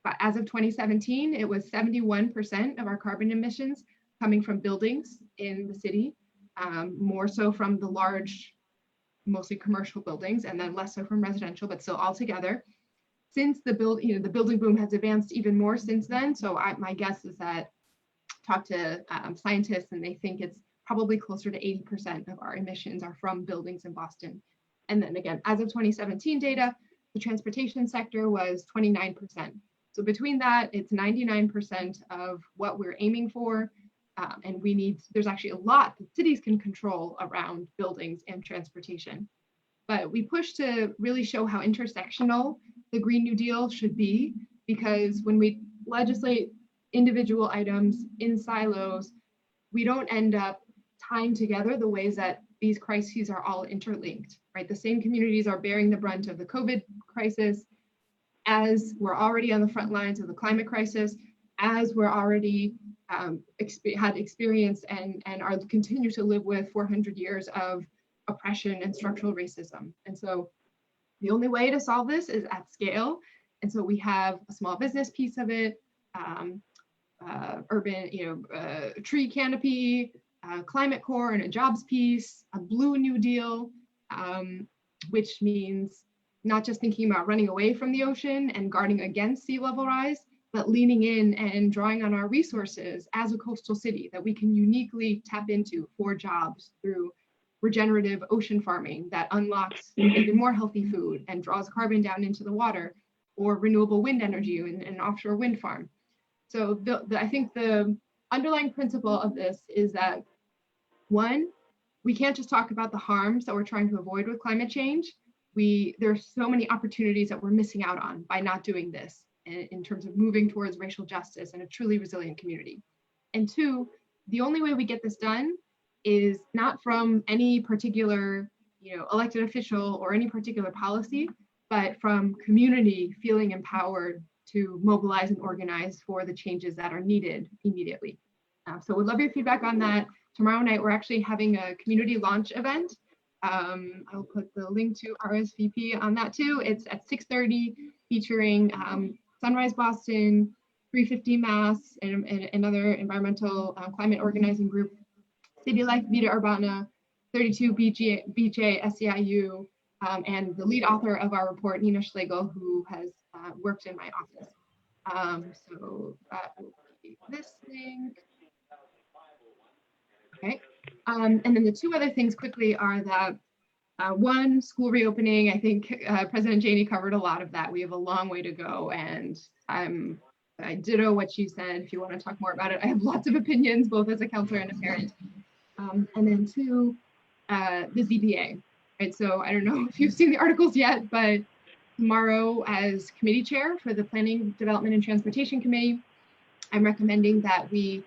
But as of 2017, it was 71% of our carbon emissions coming from buildings in the city, more so from the large, mostly commercial buildings, and then less so from residential, but still all together. Since the building boom has advanced even more since then. So my guess is that talk to scientists and they think it's probably closer to 80% of our emissions are from buildings in Boston. And then again, as of 2017 data, the transportation sector was 29%. So between that, it's 99% of what we're aiming for. And there's actually a lot that cities can control around buildings and transportation. But we push to really show how intersectional the Green New Deal should be, because when we legislate individual items in silos, we don't end up tying together the ways that these crises are all interlinked, right? The same communities are bearing the brunt of the COVID crisis, as we're already on the front lines of the climate crisis, as we're already had experienced and are continue to live with 400 years of oppression and structural racism. And so the only way to solve this is at scale. And so we have a small business piece of it, urban, tree canopy, climate core and a jobs piece, a blue New Deal, which means not just thinking about running away from the ocean and guarding against sea level rise, but leaning in and drawing on our resources as a coastal city that we can uniquely tap into for jobs through regenerative ocean farming that unlocks even more healthy food and draws carbon down into the water, or renewable wind energy in an offshore wind farm. So I think the underlying principle of this is that, one, we can't just talk about the harms that we're trying to avoid with climate change. There's so many opportunities that we're missing out on by not doing this in terms of moving towards racial justice and a truly resilient community. And two, the only way we get this done is not from any particular, elected official or any particular policy, but from community feeling empowered to mobilize and organize for the changes that are needed immediately. So we'd love your feedback on that. Tomorrow night, we're actually having a community launch event. I'll put the link to RSVP on that too. It's at 6:30 featuring Sunrise Boston, 350 Mass, and another environmental climate organizing group, City Life Vida Urbana, 32 BJ SEIU, and the lead author of our report, Nina Schlegel, who has worked in my office. So that will be this link. Okay. And then the two other things quickly are that one, school reopening. I think President Janey covered a lot of that. We have a long way to go, and I ditto what she said. If you want to talk more about it, I have lots of opinions, both as a counselor and a parent. And then two, the ZBA. Right. So I don't know if you've seen the articles yet, but tomorrow, as committee chair for the Planning, Development, and Transportation Committee, I'm recommending that we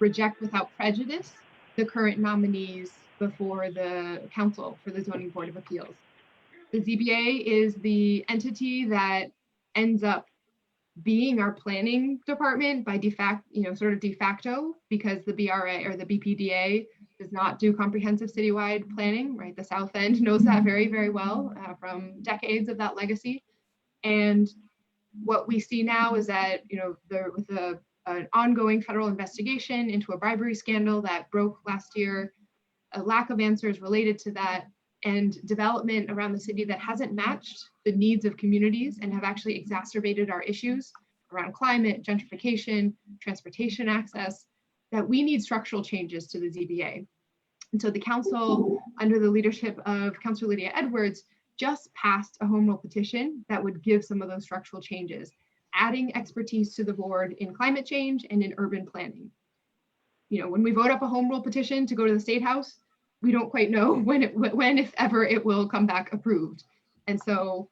reject without prejudice the current nominees before the council for the Zoning Board of Appeals. The ZBA is the entity that ends up being our planning department by de facto, because the BRA or the BPDA does not do comprehensive citywide planning, right? The South End knows that very, very well from decades of that legacy. And what we see now is that, with an ongoing federal investigation into a bribery scandal that broke last year, a lack of answers related to that, and development around the city that hasn't matched the needs of communities and have actually exacerbated our issues around climate, gentrification, transportation access, that we need structural changes to the ZBA. And so the council, under the leadership of Councilor Lydia Edwards, just passed a home rule petition that would give some of those structural changes, adding expertise to the board in climate change and in urban planning. When we vote up a home rule petition to go to the State House, we don't quite know when, if ever, it will come back approved. And so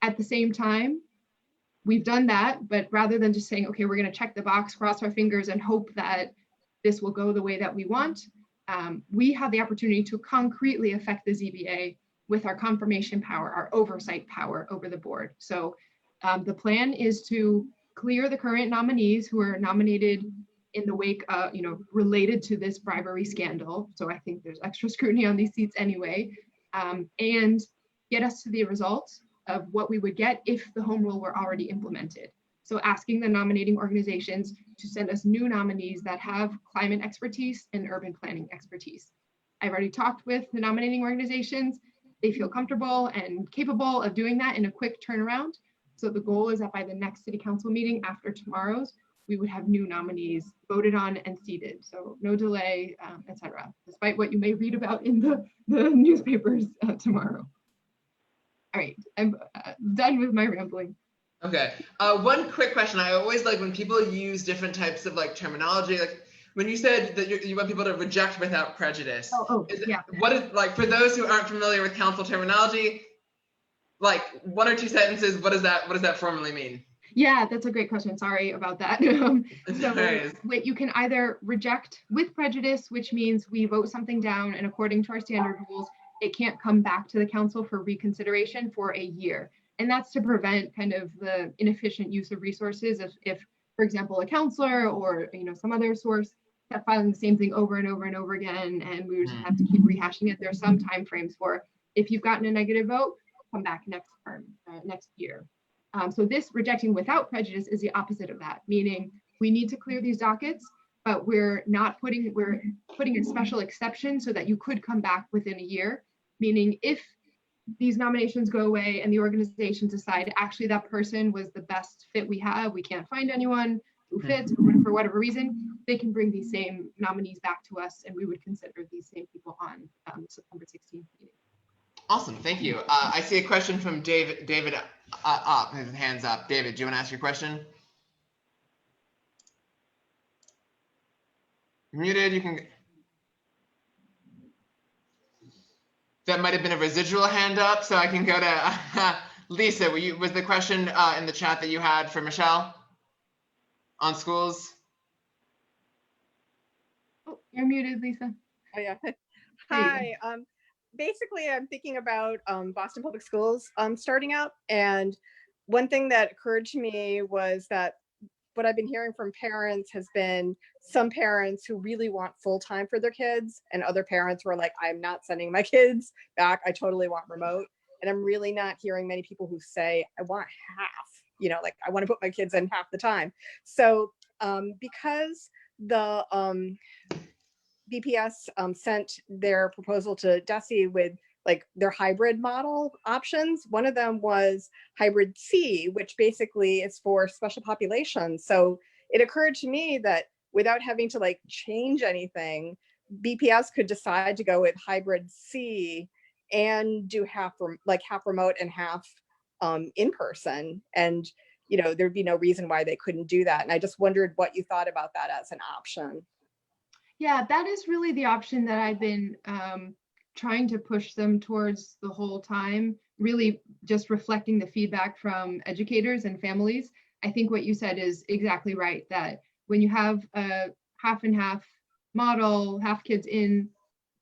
at the same time, we've done that, but rather than just saying, okay, we're going to check the box, cross our fingers, and hope that this will go the way that we want, we have the opportunity to concretely affect the ZBA with our confirmation power, our oversight power over the board. So the plan is to clear the current nominees who are nominated in the wake of, related to this bribery scandal. So I think there's extra scrutiny on these seats anyway, and get us to the results of what we would get if the home rule were already implemented. So asking the nominating organizations to send us new nominees that have climate expertise and urban planning expertise. I've already talked with the nominating organizations. They feel comfortable and capable of doing that in a quick turnaround. So the goal is that by the next city council meeting after tomorrow's, we would have new nominees voted on and seated. So no delay, etc. Despite what you may read about in the newspapers tomorrow. All right, I'm done with my rambling. Okay, one quick question. I always like when people use different types of terminology, like when you said that you want people to reject without prejudice. Yeah. What is, for those who aren't familiar with council terminology, one or two sentences, what does that formally mean? Yeah, that's a great question. Sorry about that. You can either reject with prejudice, which means we vote something down, and according to our standard rules, it can't come back to the council for reconsideration for a year. And that's to prevent kind of the inefficient use of resources. If for example, a counselor or some other source kept filing the same thing over and over and over again, and we would just have to keep rehashing it. There's some time frames for, if you've gotten a negative vote, come back next term, next year. So this rejecting without prejudice is the opposite of that, meaning we need to clear these dockets, but we're putting a special exception so that you could come back within a year, meaning if these nominations go away and the organizations decide actually that person was the best fit we have, we can't find anyone who fits for whatever reason, they can bring these same nominees back to us and we would consider these same people on September 16th meeting. Awesome, thank you. I see a question from David. His hand's up. David, do you want to ask your question? You're muted. You can. That might have been a residual hand up, so I can go to Lisa. Was the question in the chat that you had for Michelle on schools? Oh, you're muted, Lisa. Oh yeah. Hi. Basically, I'm thinking about Boston Public Schools starting up, and one thing that occurred to me was that what I've been hearing from parents has been some parents who really want full-time for their kids, and other parents who are like, I'm not sending my kids back, I totally want remote. And I'm really not hearing many people who say, I want half, you know, like I want to put my kids in half the time. So because the BPS sent their proposal to DESE with like their hybrid model options, one of them was hybrid C, which basically is for special populations. So it occurred to me that without having to like change anything, BPS could decide to go with hybrid C and do half remote and half in person. And, you know, there'd be no reason why they couldn't do that. And I just wondered what you thought about that as an option. Yeah, that is really the option that I've been trying to push them towards the whole time, really just reflecting the feedback from educators and families. I think what you said is exactly right, that when you have a half and half model, half kids in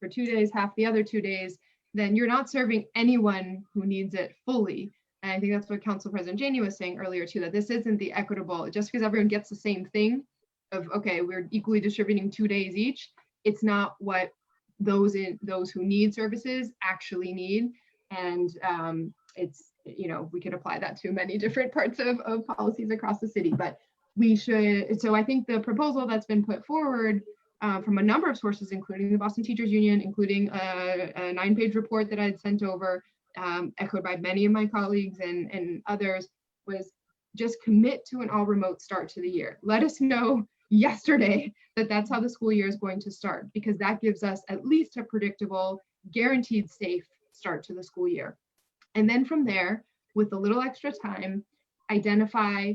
for 2 days, half the other 2 days, then you're not serving anyone who needs it fully. And I think that's what Council President Janey was saying earlier too, that this isn't the equitable, just because everyone gets the same thing of, okay, we're equally distributing 2 days each. It's not what those who need services actually need. And it's, you know, we could apply that to many different parts of policies across the city, but we should, so I think the proposal that's been put forward from a number of sources, including the Boston Teachers Union, including a 9-page report that I'd sent over, echoed by many of my colleagues and others, was just commit to an all remote start to the year. Let us know yesterday that that's how the school year is going to start, because that gives us at least a predictable, guaranteed safe start to the school year. And then from there, with a little extra time, identify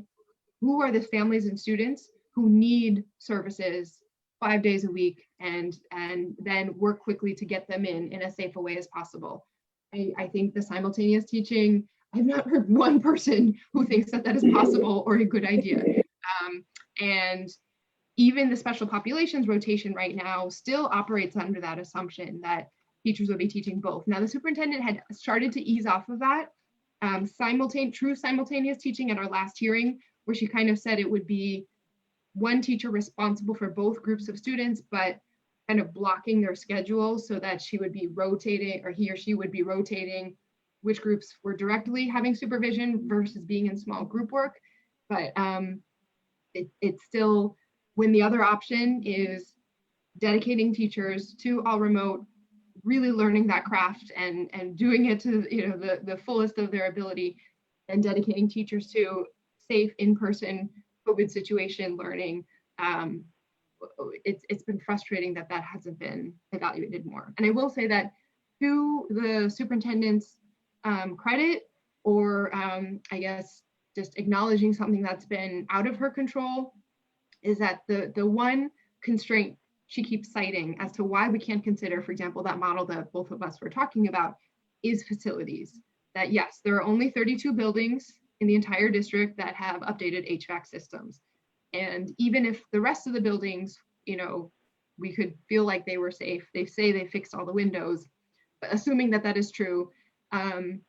who are the families and students who need services 5 days a week, and then work quickly to get them in a safe way as possible. I think the simultaneous teaching, I've not heard one person who thinks that that is possible or a good idea. And even the special populations rotation right now still operates under that assumption that teachers will be teaching both. Now, the superintendent had started to ease off of that, true simultaneous teaching at our last hearing, where she kind of said it would be one teacher responsible for both groups of students, but kind of blocking their schedule so that she would be rotating, or he or she would be rotating which groups were directly having supervision versus being in small group work. But it's still, when the other option is dedicating teachers to all remote, really learning that craft and doing it to, you know, the fullest of their ability, and dedicating teachers to safe in-person COVID situation learning. It's been frustrating that that hasn't been evaluated more. And I will say that to the superintendent's credit, or I guess just acknowledging something that's been out of her control, is that the one constraint she keeps citing as to why we can't consider, for example, that model that both of us were talking about, is facilities. That yes, there are only 32 buildings in the entire district that have updated HVAC systems. And even if the rest of the buildings, you know, we could feel like they were safe, they say they fixed all the windows, but assuming that that is true, the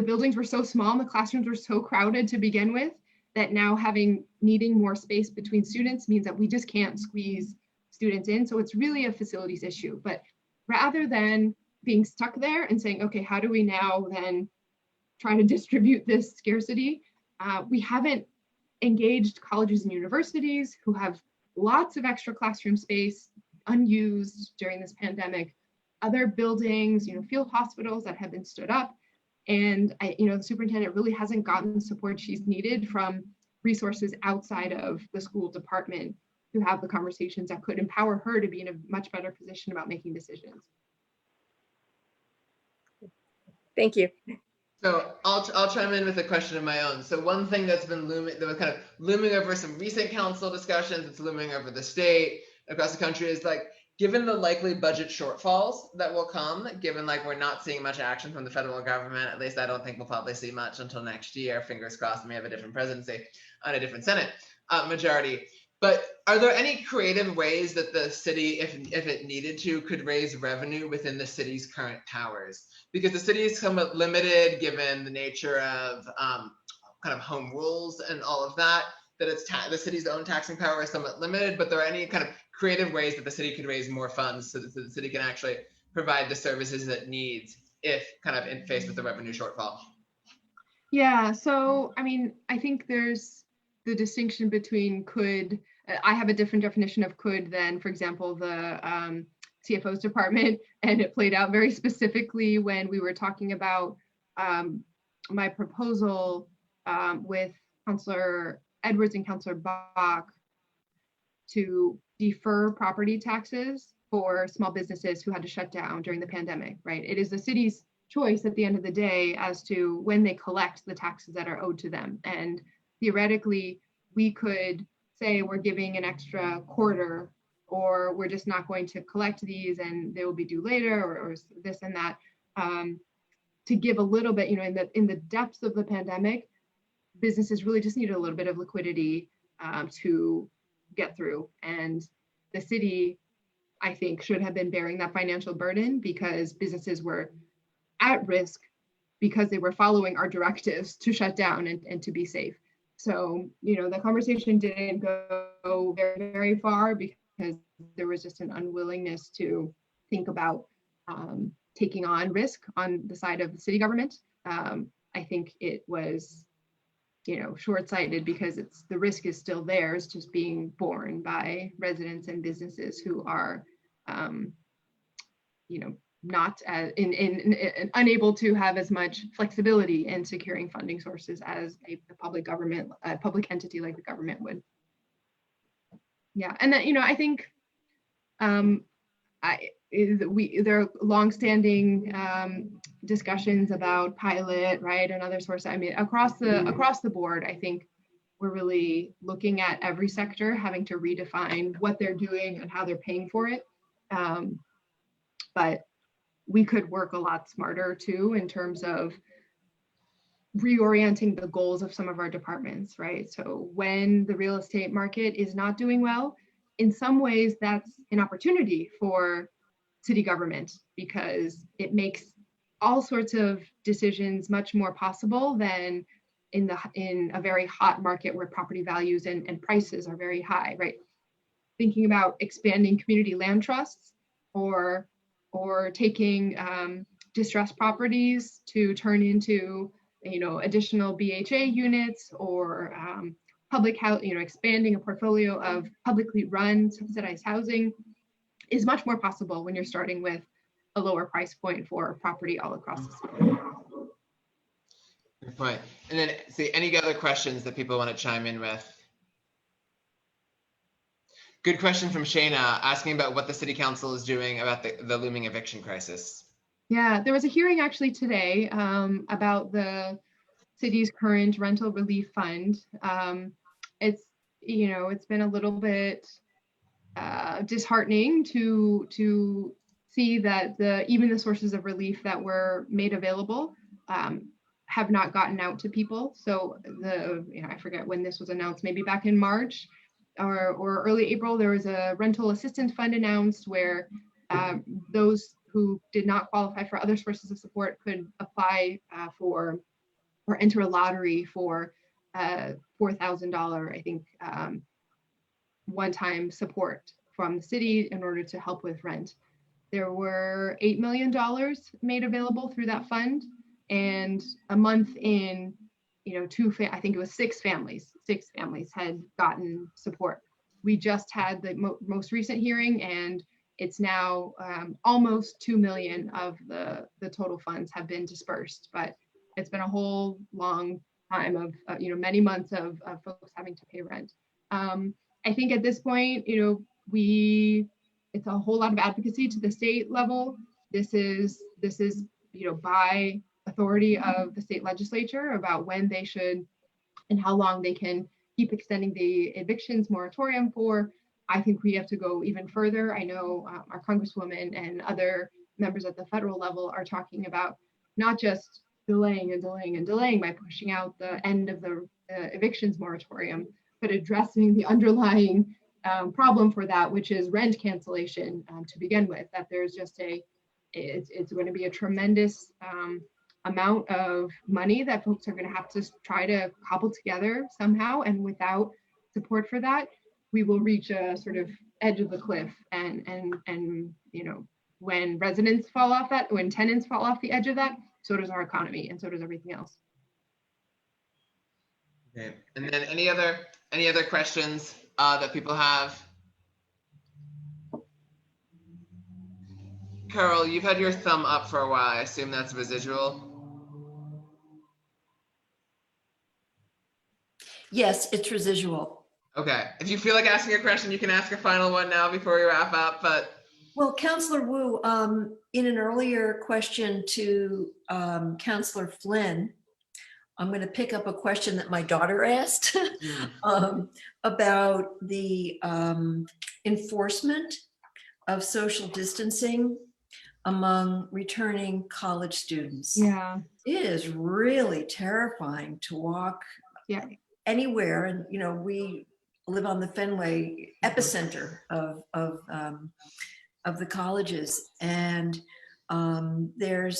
buildings were so small and the classrooms were so crowded to begin with, that now needing more space between students means that we just can't squeeze students in. So it's really a facilities issue. But rather than being stuck there and saying, okay, how do we now then try to distribute this scarcity? We haven't engaged colleges and universities who have lots of extra classroom space unused during this pandemic, other buildings, you know, field hospitals that have been stood up. And the superintendent really hasn't gotten the support she's needed from resources outside of the school department to have the conversations that could empower her to be in a much better position about making decisions. Thank you. So I'll chime in with a question of my own. So one thing that's been looming over some recent council discussions, it's looming over the state, across the country, is like, given the likely budget shortfalls that will come, given like we're not seeing much action from the federal government, at least I don't think we'll probably see much until next year, fingers crossed, we have a different presidency and a different Senate majority. But are there any creative ways that the city, if it needed to, could raise revenue within the city's current powers? Because the city is somewhat limited given the nature of kind of home rules and all of that, that it's the city's own taxing power is somewhat limited, but there are any kind of creative ways that the city could raise more funds so that the city can actually provide the services it needs if kind of faced with the revenue shortfall? Yeah, so I mean, I think there's the distinction between could, I have a different definition of could than, for example, the CFO's department, and it played out very specifically when we were talking about my proposal with Councilor Edwards and Councilor Bach to defer property taxes for small businesses who had to shut down during the pandemic, right? It is the city's choice at the end of the day as to when they collect the taxes that are owed to them. And theoretically, we could say we're giving an extra quarter, or we're just not going to collect these and they will be due later, or this and that, to give a little bit, in the depths of the pandemic, businesses really just needed a little bit of liquidity to get through. And the city, I think, should have been bearing that financial burden because businesses were at risk because they were following our directives to shut down and to be safe. So, the conversation didn't go very, very far because there was just an unwillingness to think about taking on risk on the side of the city government. I think it was, short-sighted because the risk is still there. It's just being borne by residents and businesses who are, not unable to have as much flexibility in securing funding sources as a public entity like the government would. Yeah, and then I think there are longstanding discussions about pilot, right, and other sources. I mean, across the board, I think we're really looking at every sector having to redefine what they're doing and how they're paying for it. But we could work a lot smarter too in terms of reorienting the goals of some of our departments, right? So when the real estate market is not doing well, in some ways that's an opportunity for city government because it makes all sorts of decisions much more possible than in a very hot market where property values and prices are very high, right? Thinking about expanding community land trusts or taking distressed properties to turn into, additional BHA units or public house, expanding a portfolio of publicly run subsidized housing is much more possible when you're starting with a lower price point for property all across the city. Good point. And then, see, any other questions that people want to chime in with? Good question from Shayna asking about what the city council is doing about the looming eviction crisis. Yeah, there was a hearing actually today about the city's current rental relief fund. It's been a little bit disheartening to see that even the sources of relief that were made available have not gotten out to people. So I forget when this was announced, maybe back in March or early April, there was a rental assistance fund announced where those who did not qualify for other sources of support could apply for or enter a lottery for $4,000, I think, one-time support from the city in order to help with rent. There were $8 million made available through that fund, and a month in, I think it was six families had gotten support. We just had the most recent hearing, and it's now almost 2 million of the total funds have been dispersed, but it's been a whole long time of many months of folks having to pay rent. I think at this point, it's a whole lot of advocacy to the state level. This is by authority of the state legislature about when they should and how long they can keep extending the evictions moratorium for. I think we have to go even further. I know our Congresswoman and other members at the federal level are talking about not just delaying by pushing out the end of the evictions moratorium, but addressing the underlying problem for that, which is rent cancellation to begin with. That there's just it's going to be a tremendous amount of money that folks are going to have to try to cobble together somehow, and without support for that, we will reach a sort of edge of the cliff and when residents fall off that, when tenants fall off the edge of that, so does our economy and so does everything else. Okay. And then any other questions that people have? Carol, you've had your thumb up for a while. I assume that's residual. Yes, it's residual. Okay. If you feel like asking a question, you can ask a final one now before we wrap up. But well, Councilor Wu, in an earlier question to Councilor Flynn, I'm going to pick up a question that my daughter asked about the enforcement of social distancing among returning college students. Yeah. It is really terrifying to walk anywhere. And, you know, we live on the Fenway epicenter of the colleges. And there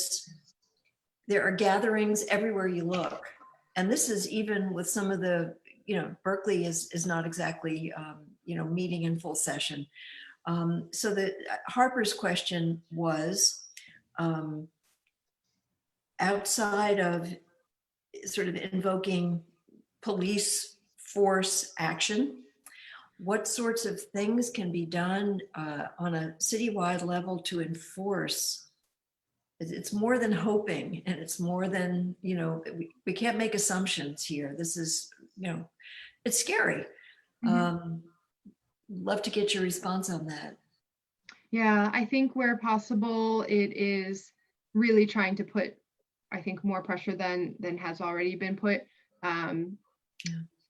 are gatherings everywhere you look. And this is even with some of the, you know, Berkeley is not exactly, you know, meeting in full session. So the Harper's question was, outside of sort of invoking police force action, what sorts of things can be done on a citywide level to enforce? It's more than hoping, and it's more than, you know, we can't make assumptions here. This is, you know, it's scary. Love to get your response on that. Yeah, I think where possible, it is really trying to put, I think, more pressure than has already been put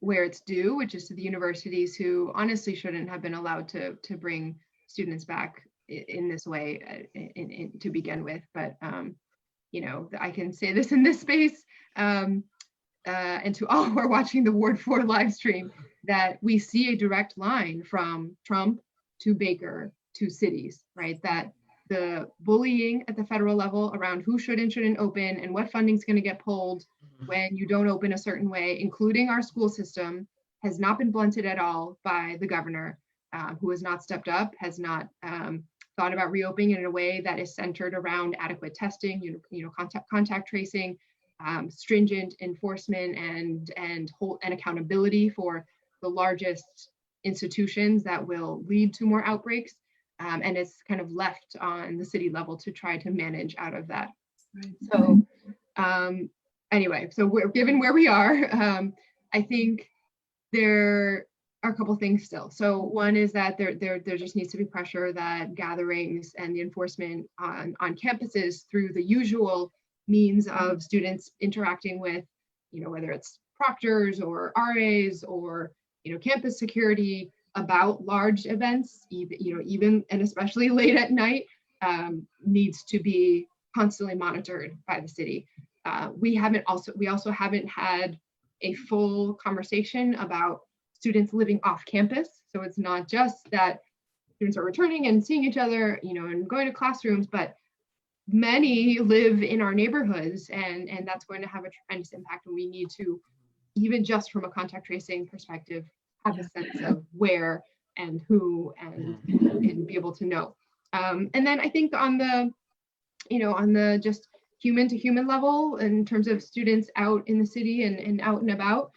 where it's due, which is to the universities, who honestly shouldn't have been allowed to bring students back in this way to begin with. But you know, I can say this in this space, and to all who are watching the Ward 4 live stream, that we see a direct line from Trump to Baker to cities, right? That the bullying at the federal level around who should and shouldn't open and what funding is going to get pulled when you don't open a certain way, including our school system, has not been blunted at all by the governor, who has not stepped up, has not thought about reopening in a way that is centered around adequate testing, you know, contact tracing, stringent enforcement, and accountability for the largest institutions that will lead to more outbreaks. And it's kind of left on the city level to try to manage out of that. Right. So anyway, so given where we are, I think there are a couple things still. So one is that there just needs to be pressure that gatherings and the enforcement on campuses through the usual means of students interacting with, you know, whether it's proctors or RAs or, you know, campus security, about large events, even and especially late at night, needs to be constantly monitored by the city. We also haven't had a full conversation about students living off campus. So it's not just that students are returning and seeing each other, you know, and going to classrooms, but many live in our neighborhoods, and that's going to have a tremendous impact. And we need to, even just from a contact tracing perspective, have a sense of where and who and be able to know. And then I think on the just human to human level, in terms of students out in the city and out and about,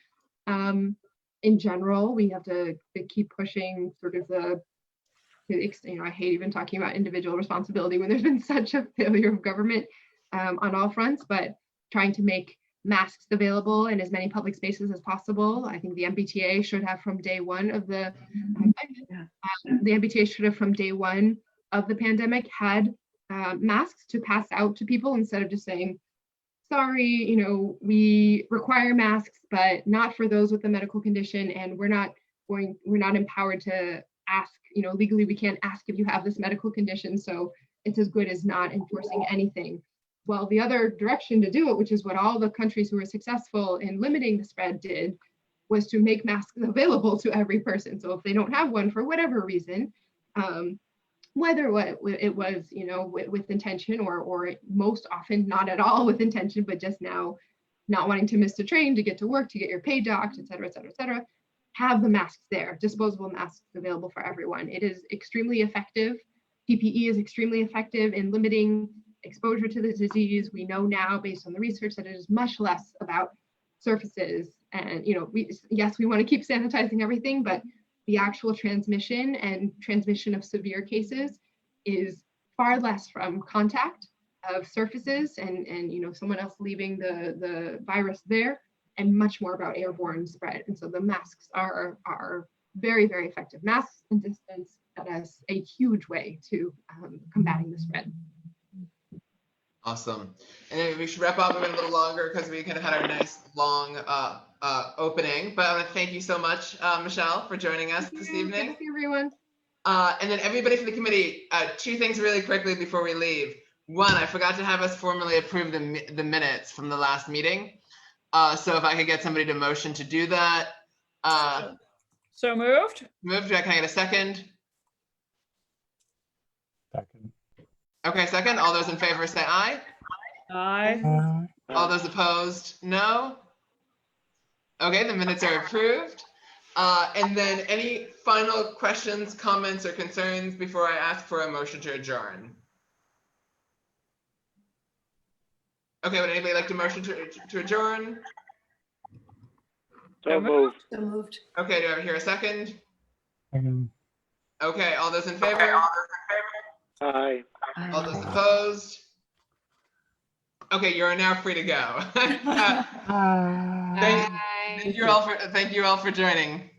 in general, we have to keep pushing sort of I hate even talking about individual responsibility when there's been such a failure of government on all fronts, but trying to make masks available in as many public spaces as possible. I think the MBTA should have from day one of the pandemic had masks to pass out to people, instead of just saying, sorry, you know, we require masks, but not for those with a medical condition, and we're not empowered to ask, you know, legally we can't ask if you have this medical condition, so it's as good as not enforcing anything. Well, the other direction to do it, which is what all the countries who were successful in limiting the spread did, was to make masks available to every person. So if they don't have one for whatever reason, whether it was, you know, with intention or most often not at all with intention, but just now not wanting to miss the train to get to work, to get your pay docked, et cetera, et cetera, et cetera, have the masks there, disposable masks available for everyone. It is extremely effective. PPE is extremely effective in limiting exposure to the disease. We know now, based on the research, that it is much less about surfaces. And, yes, we want to keep sanitizing everything, but the actual transmission and transmission of severe cases is far less from contact of surfaces and someone else leaving the virus there, and much more about airborne spread. And so the masks are very, very effective. Masks and distance, that is a huge way to combating the spread. Awesome. And then we should wrap up a little longer because we kind of had our nice long opening. But I want to thank you so much, Michelle, for joining us this evening. Thank you, everyone. And then everybody from the committee, two things really quickly before we leave. One, I forgot to have us formally approve the minutes from the last meeting. So if I could get somebody to motion to do that. So moved. Moved. Can I get a second? Second. Okay, second. All those in favor say aye. Aye. All those opposed, no. Okay, the minutes are approved. And then any final questions, comments, or concerns before I ask for a motion to adjourn? Okay, would anybody like to motion to adjourn? So moved. So moved. Okay, do I hear a second? Second. Okay, all those in favor? Aye. All those opposed? Okay, you are now free to go. Thank you all for joining.